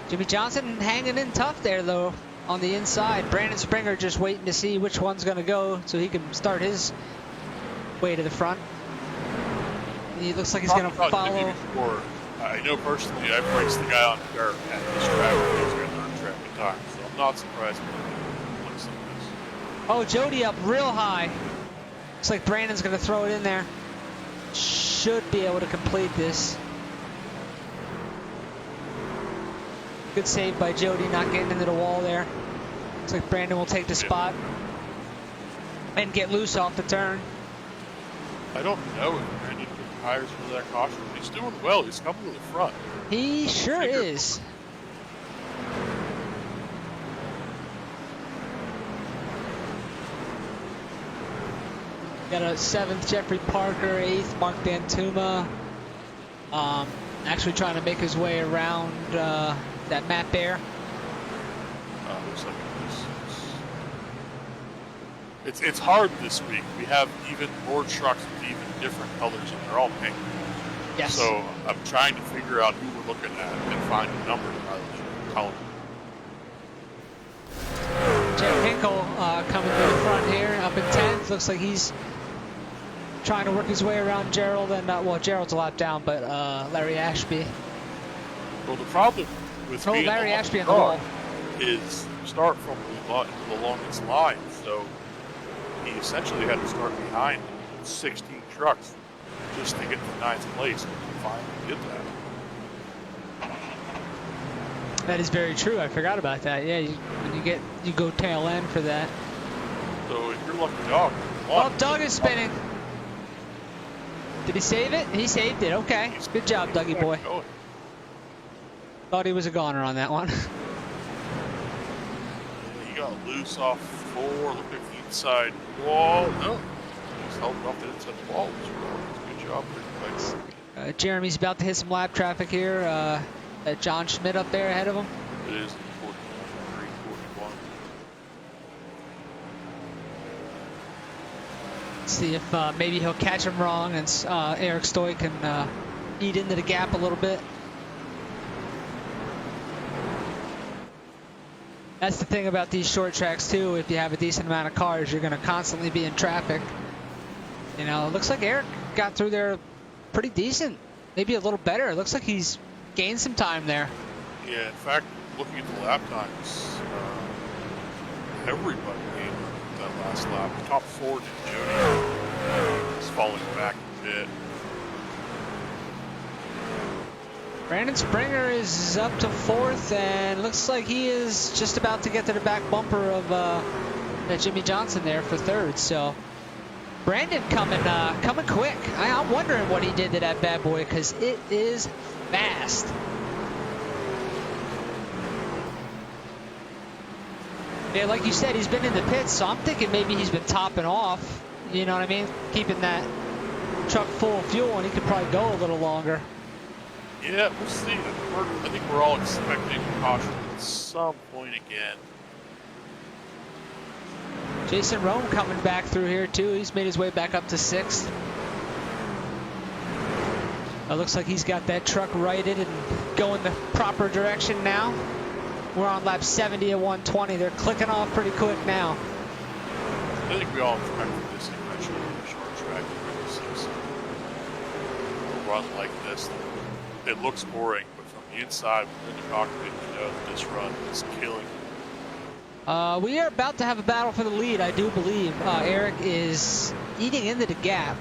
Jimmy Johnson hanging in tough there, though, on the inside. Brandon Springer just waiting to see which one's going to go so he can start his way to the front. He looks like he's going to follow. I know personally I've raced the guy on dirt at this track when he's got dirt track at times, so I'm not surprised when he looks like this. Oh, Jody up real high. Looks like Brandon's going to throw it in there. Should be able to complete this. Good save by Jody, not getting into the wall there. Looks like Brandon will take the spot and get loose off the turn. I don't know if Brandon put tires for that caution. He's doing well. He's coming to the front. He sure is. Got a 7th Jeffrey Parker, 8th Mark Dantuma. Actually trying to make his way around that Matt Bear. Looks like it's hard this week. We have even more trucks with even different colors, and they're all pink. Yes. So I'm trying to figure out who we're looking at and find a number rather than color. Jeff Hinkle coming to the front here, up in 10th. Looks like he's trying to work his way around Gerald, and well, Gerald's a lap down, but Larry Ashby. Well, the problem with being Larry on Ashby the on the wall is you start from the longest line, so he essentially had to start behind 16 trucks just to get to 9th place, and finally did that. That is very true. I forgot about that. Yeah, when you go tail end for that. So if you're lucky dog, Oh, Doug is spinning. Did he save it? He saved it. Okay. Good job, Dougie boy. Thought he was a goner on that one. He got loose off 4, looked at the inside wall. No, he's held off the inside wall. Good job. Jeremy's about to hit some lap traffic here. John Schmidt up there ahead of him. It is 41. See if maybe he'll catch him wrong, and Eric Stoy can eat into the gap a little bit. That's the thing about these short tracks too. If you have a decent amount of cars, you're going to constantly be in traffic. You know, it looks like Eric got through there pretty decent, maybe a little better. It looks like he's gained some time there. Yeah, in fact, looking at the lap times, everybody gained that last lap. Top 4 did Jody. He's falling back a bit. Brandon Springer is up to 4th, and looks like he is just about to get to the back bumper of Jimmy Johnson there for 3rd. So Brandon coming quick. I'm wondering what he did to that bad boy, because it is fast. Yeah, like you said, he's been in the pits, so I'm thinking maybe he's been topping off. You know what I mean? Keeping that truck full of fuel, and he could probably go a little longer. Yeah, we'll see. I think we're all expecting caution at some point again. Jason Rome coming back through here too. He's made his way back up to 6th. It looks like he's got that truck righted and going the proper direction now. We're on lap 70 at 120. They're clicking off pretty quick now. I think we all expected this eventually in the short track races. A run like this, it looks boring, but from the inside, within the cockpit, you know that this run is killing. We are about to have a battle for the lead, I do believe. Eric is eating into the gap.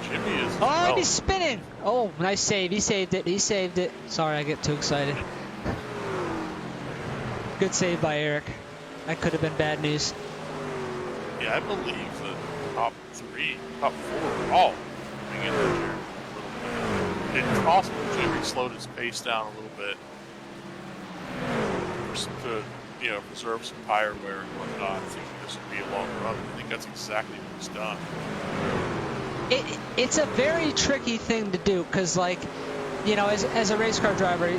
Jimmy is. Oh, well. and he's spinning. Oh, nice save. He saved it. He saved it. Sorry, I get too excited. Good save by Eric. That could have been bad news. Yeah, I believe the top 4 are all coming in there a little bit. It's possible Jimmy slowed his pace down a little bit to, you know, preserve some tire wear and whatnot. Thinking this would be a long run. I think that's exactly what he's done. It's a very tricky thing to do because, like, you know, as a race car driver,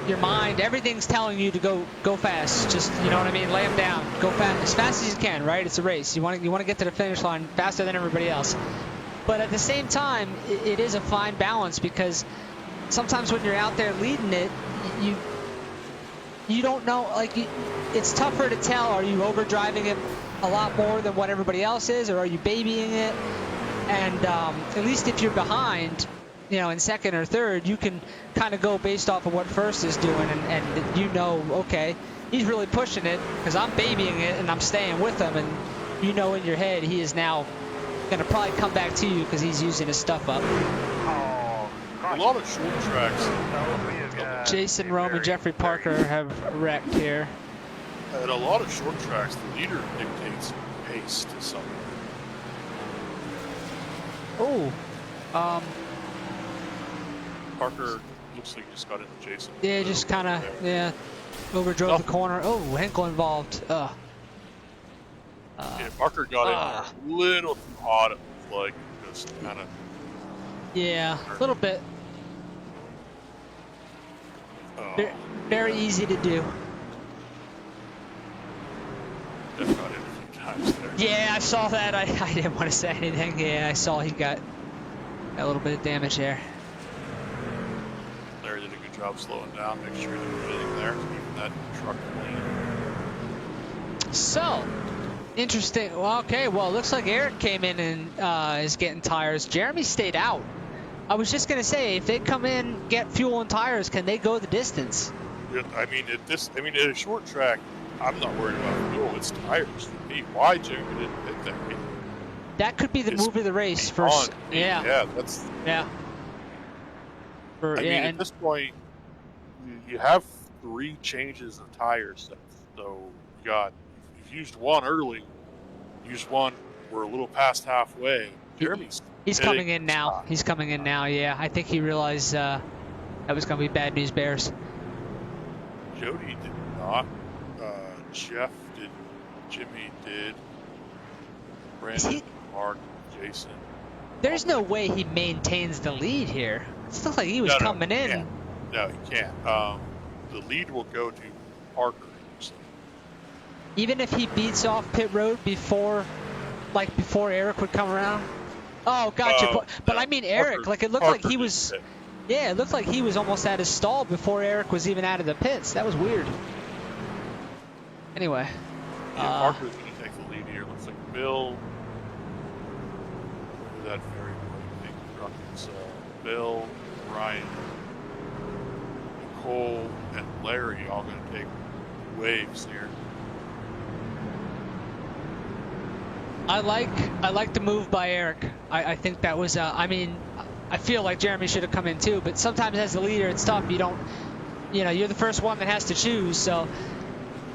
your mind, everything's telling you to go fast. Just, you know what I mean? Lay them down. Go as fast as you can, right? It's a race. You want to get to the finish line faster than everybody else. But at the same time, it is a fine balance because sometimes when you're out there leading it, you don't know, like, it's tougher to tell. Are you overdriving it a lot more than what everybody else is, or are you babying it? And at least if you're behind, you know, in 2nd or 3rd, you can kind of go based off of what first is doing, and you know, okay, he's really pushing it because I'm babying it and I'm staying with him, and you know in your head he is now going to probably come back to you because he's using his stuff up. A lot of short tracks. Jason Rome and Jeffrey Parker have wrecked here. At a lot of short tracks, the leader dictates pace to some. Oh, Parker looks like he just got into Jason. yeah, just kind of, yeah, overdrove the corner. Oh, Henkel involved. Yeah, Parker got in a little too hot, it looked like, just kind of. Yeah, a little bit. Very easy to do. Jeff got in a few times there. Yeah, I saw that. I didn't want to say anything. Yeah, I saw he got a little bit of damage there. Larry did a good job slowing down, make sure he didn't do anything there, keeping that truck clean. So, interesting. Well, okay, well, it looks like Eric came in and is getting tires. Jeremy stayed out. I was just going to say, if they come in, get fuel and tires, can they go the distance? Yeah, I mean, at a short track, I'm not worried about fuel. It's tires for me. Why Jimmy didn't hit that? That could be the move of the race. Yeah. Yeah, that's. Yeah. I mean, at this point, you have 3 changes of tires. So you've used one early, used one. We're a little past halfway. He's coming in now. He's coming in now. Yeah, I think he realized that was going to be bad news bears. Jody did not. Jeff did. Jimmy did. Brandon, Mark, Jason. There's no way he maintains the lead here. It looks like he was coming in. No, he can't. The lead will go to Parker. Even if he beats off pit road before Eric would come around. Oh, gotcha. But I mean Eric. Parker, like it looked Parker like he was. Yeah, it looked like he was almost at his stall before Eric was even out of the pits. That was weird. Anyway. Yeah, Parker's going to take the lead here. Looks like Bill. That very big truck is Bill, Ryan, Nicole, and Larry all going to take waves here. I like the move by Eric. I think that was. I mean, I feel like Jeremy should have come in too. But sometimes as the leader, it's tough. You don't. You know, you're the first one that has to choose. So,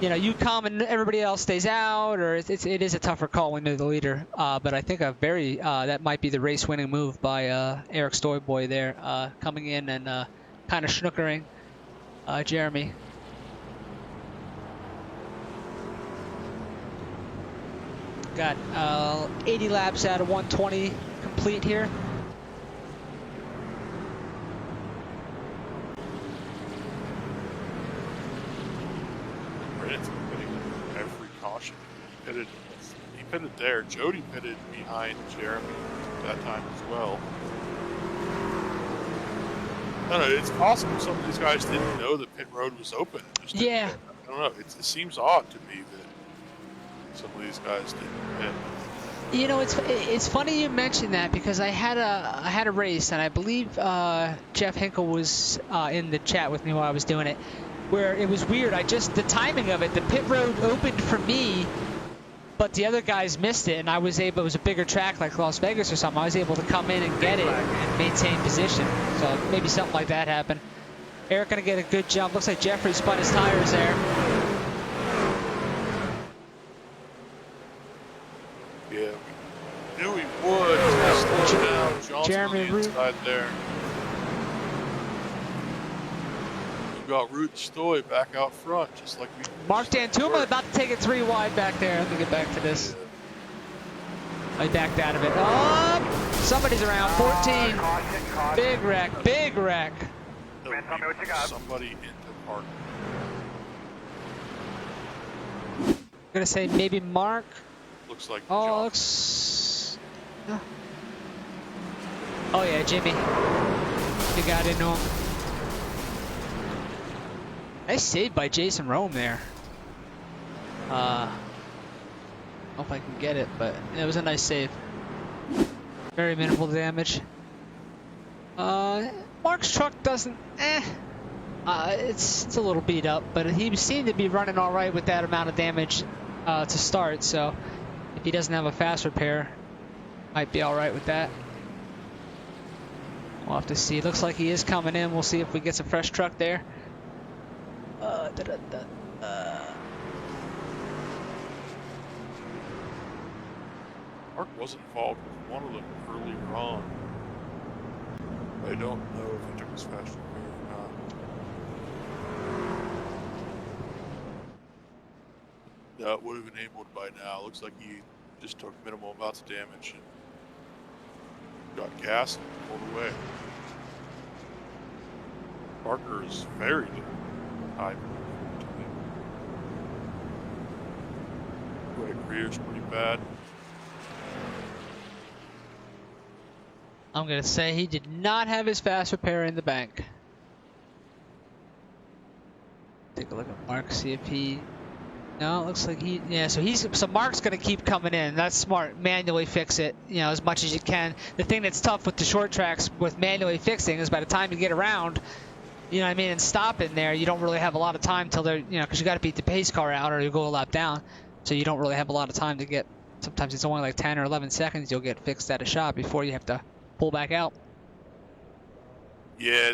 you know, you come and everybody else stays out, or it is a tougher call when you're the leader. But I think a very that might be the race-winning move by Eric Stoyboy there, coming in and kind of schnookering Jeremy. Got 80 laps out of 120 complete here. Brandon's putting every caution pitted. He pitted there. Jody pitted behind Jeremy at that time as well. I don't know. It's possible some of these guys didn't know that pit road was open. Just didn't Yeah. pit. I don't know. It seems odd to me that some of these guys didn't pit. You know, it's funny you mention that because I had a race, and I believe Jeff Hinkle was in the chat with me while I was doing it, where it was weird. The timing of it, the pit road opened for me, but the other guys missed it, and I was able. It was a bigger track like Las Vegas or something. I was able to come in and get it and maintain position. So maybe something like that happened. Eric gonna get a good jump. Looks like Jeffrey spun his tires there. Yeah, we knew he would. Slow down. Johnson Jeremy on the Root. inside there. We've got Root and Stoy back out front, just like we. Mark Dantuma about to take it 3 wide back there. Let me get back to this. I backed out of it. Oh, somebody's around. 14. Caution. Big wreck. Big wreck. Man, tell me what you got. Somebody into park. I'm gonna say maybe Mark. Looks like. Oh, John. looks. Oh yeah, Jimmy. You got into him. Nice save by Jason Rome there. Hope I can get it, but it was a nice save. Very minimal damage. Mark's truck doesn't. It's a little beat up, but he seemed to be running all right with that amount of damage to start. So if he doesn't have a fast repair, might be all right with that. We'll have to see. Looks like he is coming in. We'll see if we get some fresh truck there. Mark was involved with one of them earlier on. I don't know if he took his fast repair or not. That would have enabled by now. Looks like he just took minimal amounts of damage and got gas and pulled away. Parker is very high. Rear's pretty bad. I'm gonna say he did not have his fast repair in the bank. Take a look at Mark, see if he. No, it looks like he. Yeah, so Mark's gonna keep coming in. That's smart. Manually fix it, as much as you can. The thing that's tough with the short tracks with manually fixing is by the time you get around, and stop in there, you don't really have a lot of time till they're, because you got to beat the pace car out or you go a lap down. So you don't really have a lot of time to get. Sometimes it's only like 10 or 11 seconds you'll get fixed at a shop before you have to pull back out. Yeah,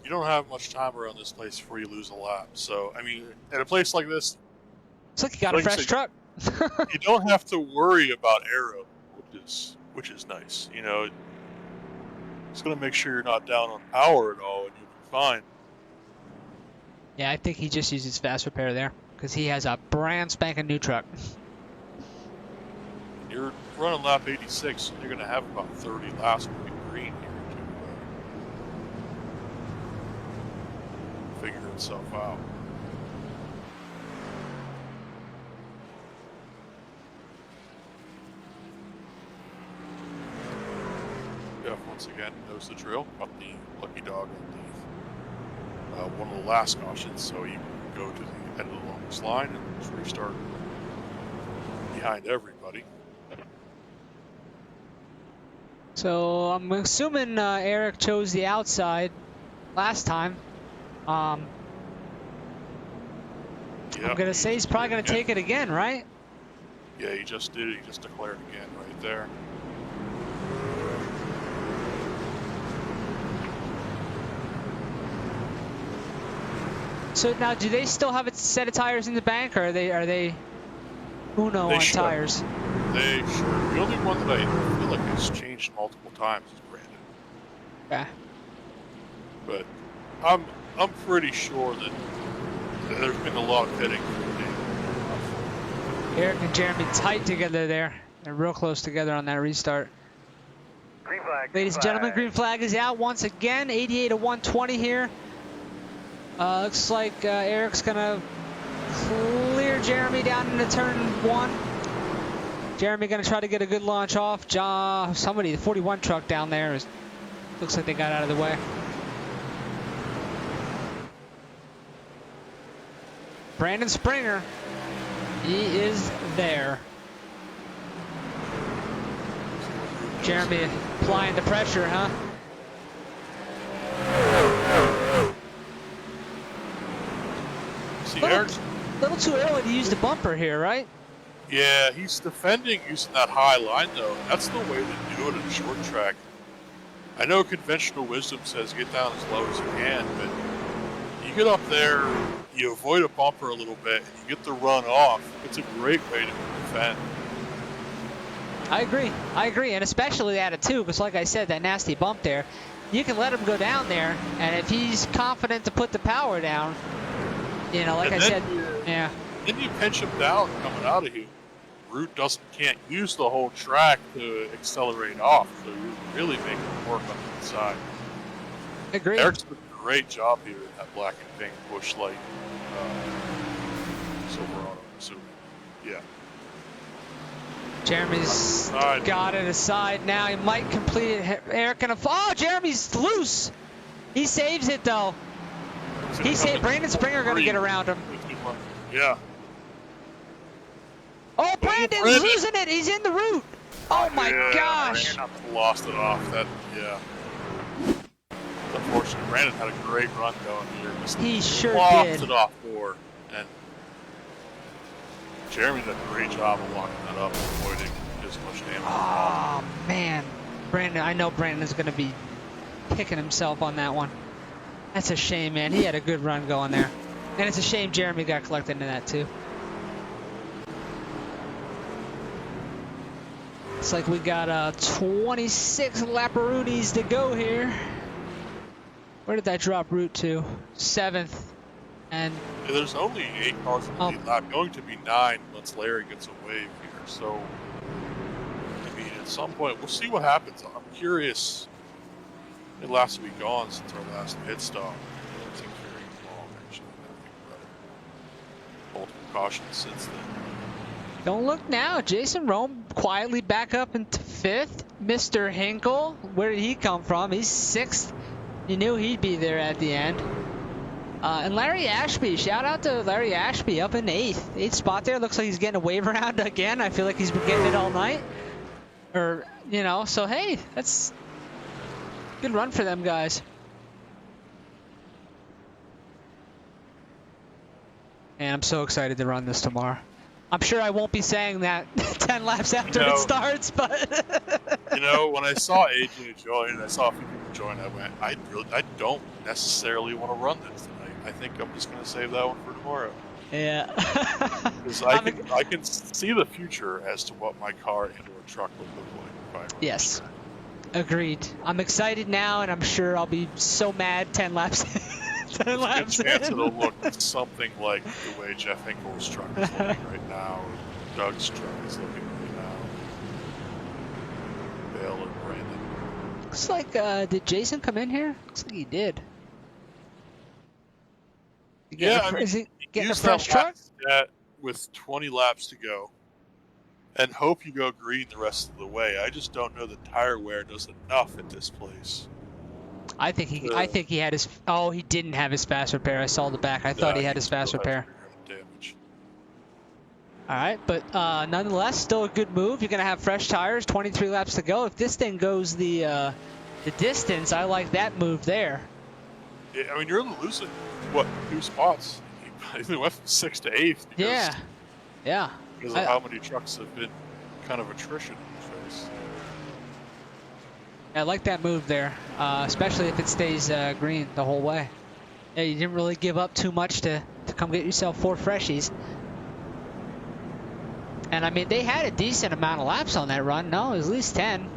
you don't have much time around this place before you lose a lap. So, I mean, at a place like this, It's like you got a fresh truck. you don't have to worry about aero, which is nice. It's going to make sure you're not down on power at all, and you'll be fine. Yeah, I think he just uses fast repair there because he has a brand spanking new truck. You're running lap 86, and you're going to have about 30 laps with the green here to figure itself out. Jeff once again knows the drill. Got the lucky dog on the one of the last cautions, so you go to the end of the longest line and just restart behind everybody. So I'm assuming Eric chose the outside last time. I'm gonna say he's probably gonna take it again, right? Yeah, he just did it. He just declared again right there. So now, do they still have a set of tires in the bank, or are they Uno They on should. tires? They sure. The only one that I feel like has changed multiple times is Brandon. Okay. But I'm pretty sure that there's been a lot of pitting. Eric and Jeremy tight together there. They're real close together on that restart. Green flag. Ladies and gentlemen, green flag is out once again. 88 to 120 here. Looks like Eric's gonna clear Jeremy down into turn 1. Jeremy going to try to get a good launch off. Somebody, the 41 truck down there, looks like they got out of the way. Brandon Springer, he is there. Jeremy applying the pressure, huh? See, Eric's, Little too early to use the bumper here, right? yeah, he's defending using that high line, though. That's the way to do it in a short track. I know conventional wisdom says get down as low as you can, but you get up there, you avoid a bumper a little bit, and you get the run off. It's a great way to defend. I agree, and especially at it too, because like I said, that nasty bump there, you can let him go down there, and if he's confident to put the power down, you know, like I said, yeah. Then you pinch him down coming out of here. Root can't use the whole track to accelerate off, so you're really making him work on the inside. Agreed. Eric's done a great job here in that black and pink bush light Silverado, I'm assuming. Yeah. Jeremy's got it aside now. He might complete it. Eric gonna fall. Oh, Jeremy's loose. He saves it though. He saved. Brandon Springer gonna get around him. Yeah. Oh, Brandon's losing it. He's in the root. Oh my gosh. Brandon lost it off. That, yeah. Unfortunately, Brandon had a great run going here. He sure lost did. It off 4, and Jeremy did a great job of locking that up and avoiding as much damage. Oh man, Brandon. I know Brandon's gonna be kicking himself on that one. That's a shame, man. He had a good run going there, and it's a shame Jeremy got collected into that too. It's like we got 26 Laparoonies to go here. Where did that drop route to? 7th. And yeah, there's only 8 cars in the lead lap. Going to be 9 once Larry gets a wave here. So, I mean, at some point, we'll see what happens. I'm curious. It last week gone since our last pit stop. It seems very long, actually. I think about it. Multiple cautions since then. don't look now. Jason Rome quietly back up into 5th. Mr. Hinkle, where did he come from? He's 6th. You knew he'd be there at the end. And Larry Ashby, shout out to Larry Ashby up in 8th spot there. Looks like he's getting a wave around again. I feel like he's been getting it all night. Or, you know, so hey, that's a good run for them guys. And I'm so excited to run this tomorrow. I'm sure I won't be saying that 10 laps after it starts, but... You know, when I saw AJ join, and I saw a few people join, I went, I don't necessarily want to run this tonight. I think I'm just going to save that one for tomorrow. Yeah. Because I can see the future as to what my car and or truck would look like if I Yes. Agreed. I'm excited now, and I'm sure I'll be so mad 10 laps 10 laps in. Chance in. it'll look something like the way Jeff Hinkle's truck is looking right now, or Doug's truck is looking right now. Bill and Brandon. Looks like, did Jason come in here? Looks like he did. Yeah, I mean, is he getting a use fresh that truck? last stat with 20 laps to go, and hope you go green the rest of the way. I just don't know that tire wear does enough at this place. I think he had his. Oh, he didn't have his fast repair. I saw the back. I thought he had his fast repair. Damage. All right, but nonetheless, still a good move. You're gonna have fresh tires. 23 laps to go. If this thing goes the distance, I like that move there. Yeah, I mean, you're losing what 2 spots. He went from 6th to 8th. Yeah. Because of how many trucks have been kind of attrition in the face. I like that move there, especially if it stays green the whole way. Yeah, you didn't really give up too much to come get yourself 4 freshies. And I mean, they had a decent amount of laps on that run. No, it was at least 10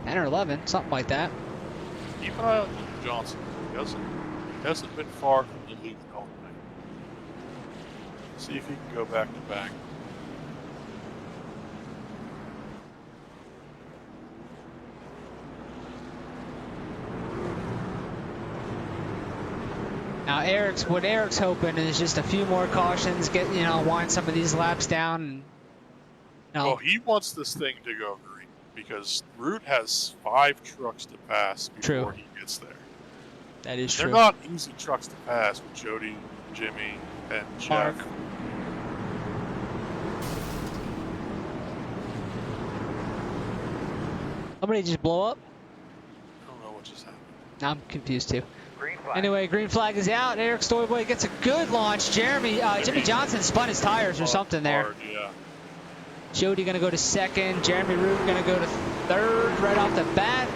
or 11, something like that. Keep an eye on Luke Johnson. He hasn't been far from the lead all night. See if he can go back to back. Now what Eric's hoping is just a few more cautions, wind some of these laps down, and No, Well, he wants this thing to go green because Root has 5 trucks to pass before True. he gets there. that is They're true. not easy trucks to pass with Jody, Jimmy, and Jeff. Mark. Somebody just blow up? I don't know what just happened. I'm confused too. Green flag. Anyway, green flag is out. Eric Storyboy gets a good launch. Jimmy Johnson spun his tires or something there. Hard, yeah. Jody gonna go to second. Jeremy Root gonna go to third right off the bat.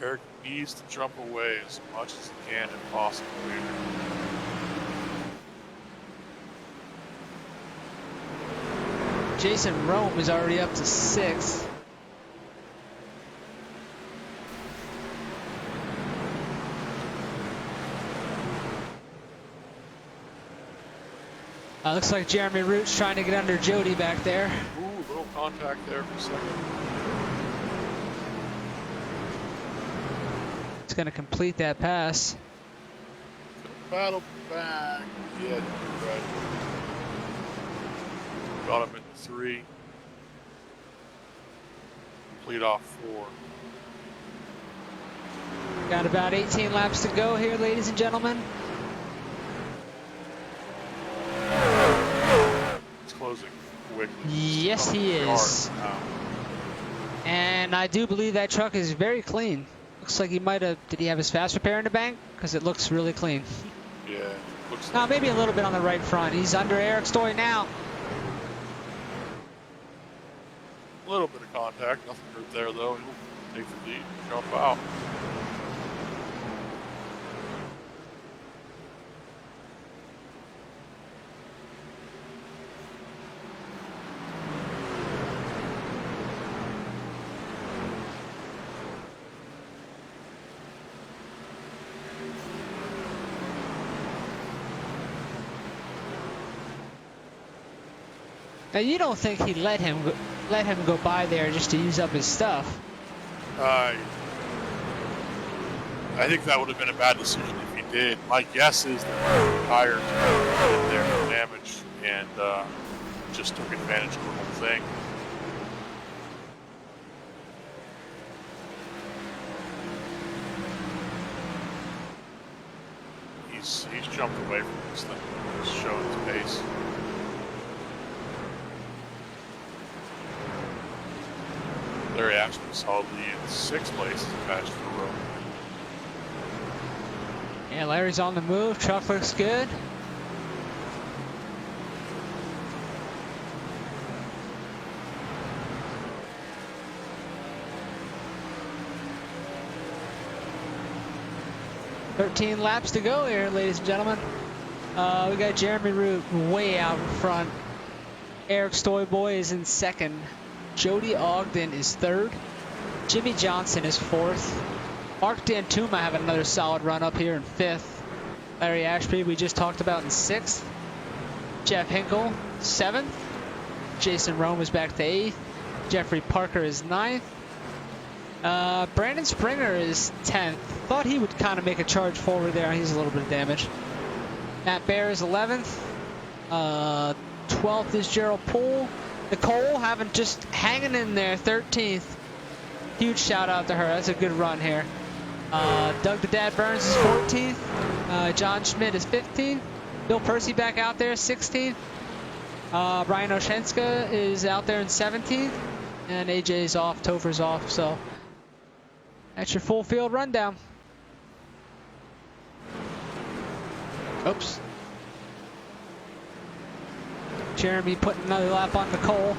Eric needs to jump away as much as he can if possible here. Jason Rome is already up to 6th. Looks like Jeremy Root's trying to get under Jody back there. Ooh, little contact there for a second. It's going to complete that pass. Battle back. Yeah, you're right. Got him in 3. Complete off 4. Got about 18 laps to go here, ladies and gentlemen. He's closing quickly. Yes, he is. And I do believe that truck is very clean. Looks like he might have, did he have his fast repair in the bank? Because it looks really clean. Yeah, looks Now like maybe a little bit on the right front. He's under Eric Story now. a little bit of contact. Nothing hurt there, though. He'll take the lead and jump out. Now you don't think he let him go by there just to use up his stuff? I think that would have been a bad decision if he did. My guess is that the tires in there for damage and just took advantage of the whole thing. He's jumped away from this thing. He's showing his pace. Larry Ashby solidly in 6th place, match for a row. Yeah, Larry's on the move. Truck looks good. "13 laps to go here, ladies and gentlemen. We got Jeremy Root way out in front. Eric Storyboy is in 2nd. Jody Ogden is 3rd. Jimmy Johnson is 4th. Mark Dantuma have another solid run up here in 5th. Larry Ashby, we just talked about, in 6th. Jeff Hinkle, 7th. Jason Rome is back to 8th. Jeffrey Parker is 9th. Brandon Springer is 10th. Thought he would kind of make a charge forward there. He's a little bit of damage. Matt Bear is 11th. 12th is Gerald Poole. Nicole having just hanging in there, 13th. Huge shout out to her. That's a good run here. Doug the Dad Burns is 14th. John Schmidt is 15th. Bill Percy back out there, 16th. Brian Oshenska is out there in 17th. And AJ's off, Topher's off. So that's your full field rundown. Oops. Jeremy putting another lap on Nicole.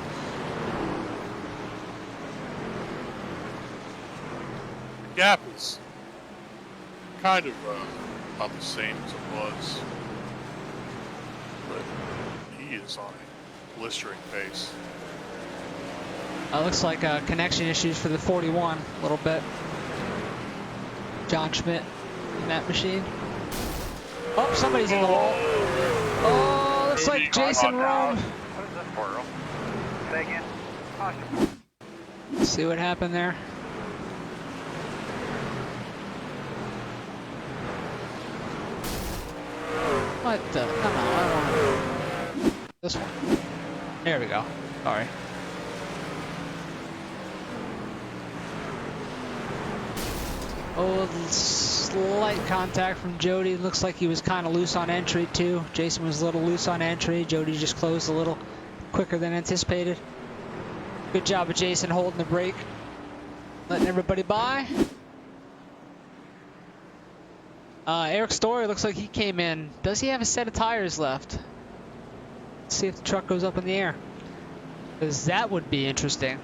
The gap is kind of about the same as it was, but he is on a blistering pace. Looks like connection issues for the 41 a little bit. John Schmidt in that machine. Oh, somebody's in the wall. Oh, looks like Jason Rome. What is this for, Earl? Say again. Caution. See what happened there. What the? No, I don't want this one. There we go. Sorry. Oh, slight contact from Jody. Looks like he was kind of loose on entry too. Jason was a little loose on entry. Jody just closed a little quicker than anticipated. Good job of Jason holding the brake, letting everybody by. Eric Story looks like he came in. Does he have a set of tires left? Let's see if the truck goes up in the air, because that would be interesting.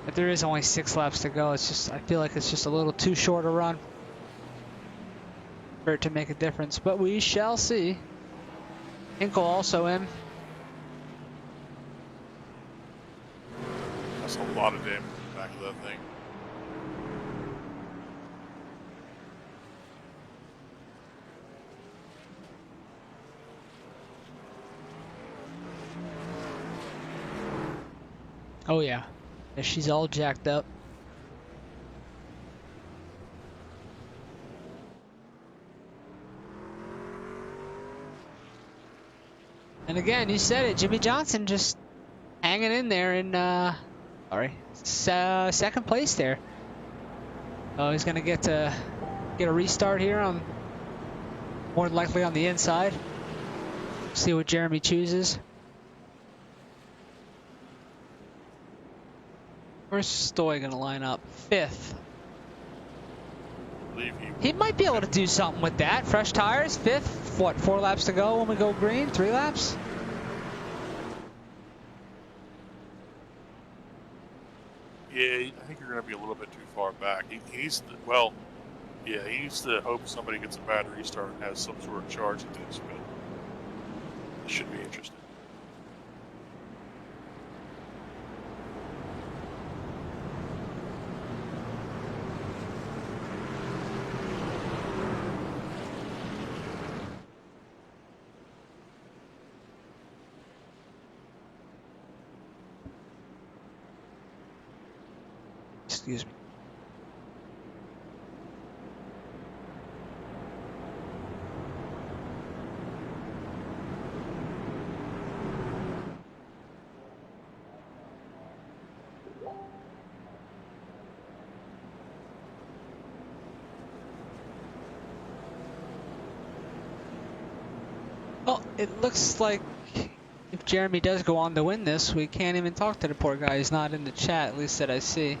But there is only 6 laps to go. It's just, I feel like it's just a little too short a run for it to make a difference. But we shall see. Hinkle also in. That's a lot of damage in the back of that thing. Oh yeah. Yeah, she's all jacked up. And again, you said it, Jimmy Johnson just hanging in there in, second place there. Oh, he's gonna get a restart here on, more than likely on the inside. See what Jeremy chooses. Where's Stoy gonna line up? 5th. I believe He might be able to do something with that. Fresh tires, 5th. What, 4 laps to go when we go green? 3 laps? Yeah, I think you're going to be a little bit too far back. He needs to, well, yeah, he needs to hope somebody gets a bad restart and has some sort of charge at this, but it should be interesting. Excuse me. Well, it looks like if Jeremy does go on to win this, we can't even talk to the poor guy. He's not in the chat, at least that I see.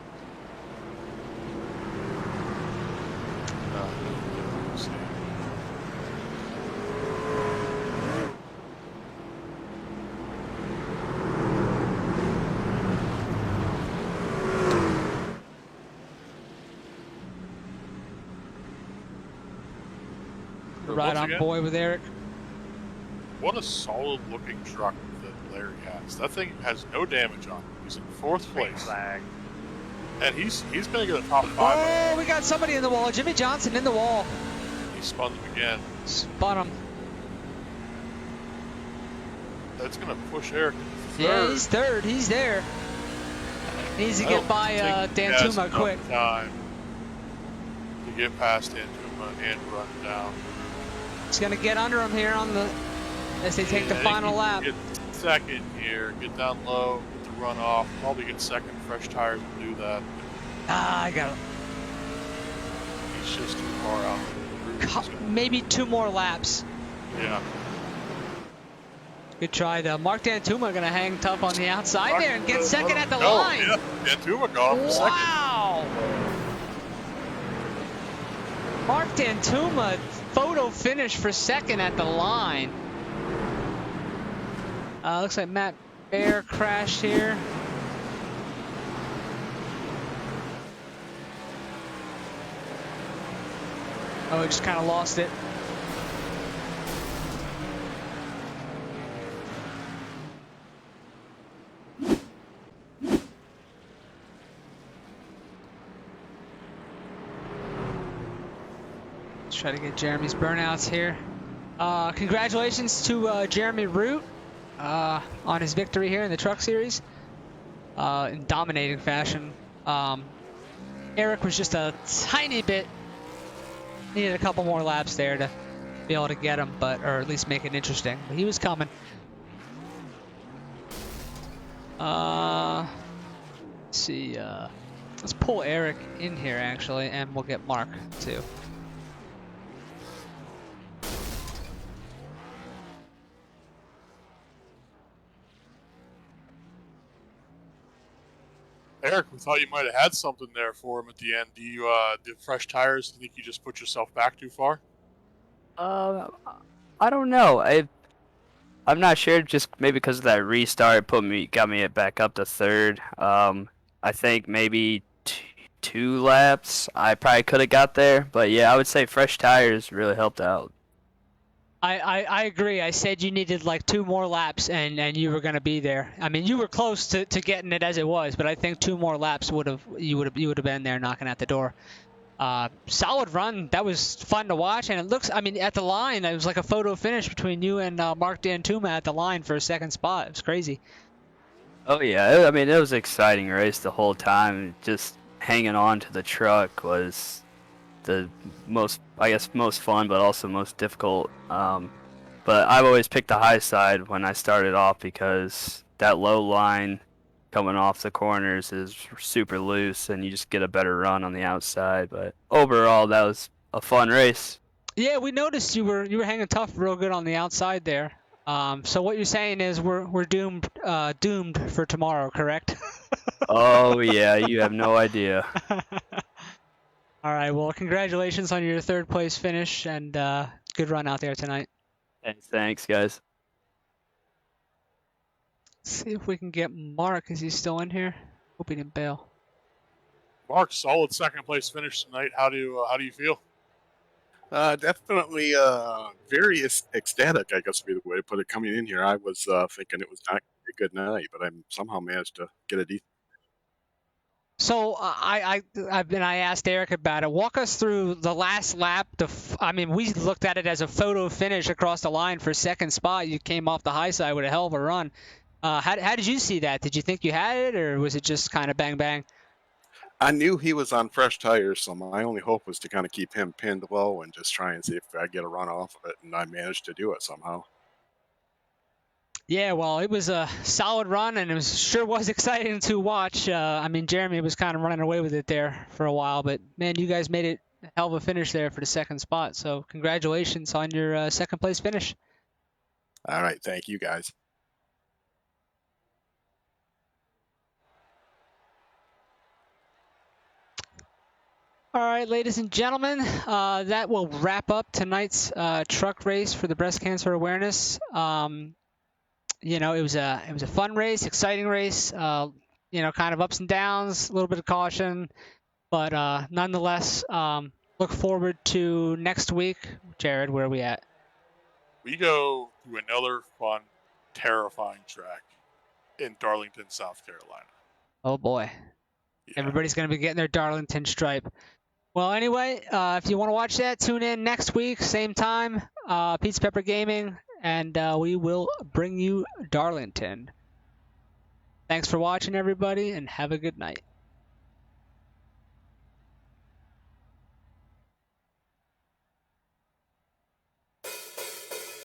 Right on again, boy with Eric. What a solid looking truck that Larry has. That thing has no damage on it. He's in 4th place. Flag. And he's going to get a top 5. Oh, we got somebody in the wall. Jimmy Johnson in the wall. He spun them again. Spun him. That's going to push Eric into 3rd. Yeah, he's 3rd. He's there. Needs to get by Dan Tuma quick. Time to get past Dan Tuma and run down. He's gonna get under him here on the as they take the final lap. Get 2nd here, get down low, get the run off, probably get 2nd, fresh tires will do that. Ah, I got He's just too far out. maybe 2 more laps. Yeah. Good try to Mark Dantuma gonna hang tough on the outside there and get 2nd at the line. Yeah, Dantuma got him 2nd. Wow! Mark Dantuma photo finish for 2nd at the line. Looks like Matt Bear crashed here. Oh, he just kind of lost it. Let's try to get Jeremy's burnouts here. Congratulations to Jeremy Root on his victory here in the Truck Series in dominating fashion. Eric was just a tiny bit needed a couple more laps there to be able to get him, or at least make it interesting. But he was coming. Let's see. Let's pull Eric in here actually, and we'll get Mark too. Eric, we thought you might have had something there for him at the end. Do you, did fresh tires? Think you just put yourself back too far? I don't know. I'm not sure. Just maybe because of that restart, got me back up to third. I think maybe 2 laps. I probably could have got there, but yeah, I would say fresh tires really helped out. I agree. I said you needed like 2 more laps, and you were going to be there. I mean, you were close to getting it as it was, but I think 2 more laps would have been there knocking at the door. Solid run. That was fun to watch, and it looks. I mean, at the line, it was like a photo finish between you and Mark Dantuma at the line for a second spot. It was crazy. Oh yeah, I mean it was an exciting race the whole time. Just hanging on to the truck was the most fun, but also most difficult. But I've always picked the high side when I started off because that low line coming off the corners is super loose, and you just get a better run on the outside. But overall, that was a fun race. Yeah, we noticed you were hanging tough, real good on the outside there. So what you're saying is we're doomed for tomorrow, correct? Oh yeah, you have no idea. All right, well, congratulations on your 3rd place finish, and good run out there tonight. Thanks, guys. Let's see if we can get Mark. Is he still in here? Hope he didn't bail. Mark, solid 2nd place finish tonight. How do you feel? Definitely very ecstatic, I guess would be the way to put it. Coming in here, I was thinking it was not a good night, but I somehow managed to get a decent. So I asked Eric about it. Walk us through the last lap. I mean, we looked at it as a photo finish across the line for 2nd spot. You came off the high side with a hell of a run. How did you see that? Did you think you had it, or was it just kind of bang bang? I knew he was on fresh tires, so my only hope was to kind of keep him pinned low and just try and see if I get a run off of it, and I managed to do it somehow. Yeah, well, it was a solid run, and it sure was exciting to watch. I mean, Jeremy was kind of running away with it there for a while, but man, you guys made it a hell of a finish there for the 2nd spot. So congratulations on your 2nd place finish. All right, thank you guys. All right, ladies and gentlemen, that will wrap up tonight's truck race for the breast cancer awareness. You know, it was a fun race, exciting race. You know, kind of ups and downs, a little bit of caution, but nonetheless, look forward to next week. Jared, where are we at? We go to another fun, terrifying track in Darlington, South Carolina. Oh boy, Yeah. everybody's going to be getting their Darlington stripe. Well, anyway, if you want to watch that, tune in next week, same time, Pizza Pepper Gaming, and we will bring you Darlington. Thanks for watching, everybody, and have a good night.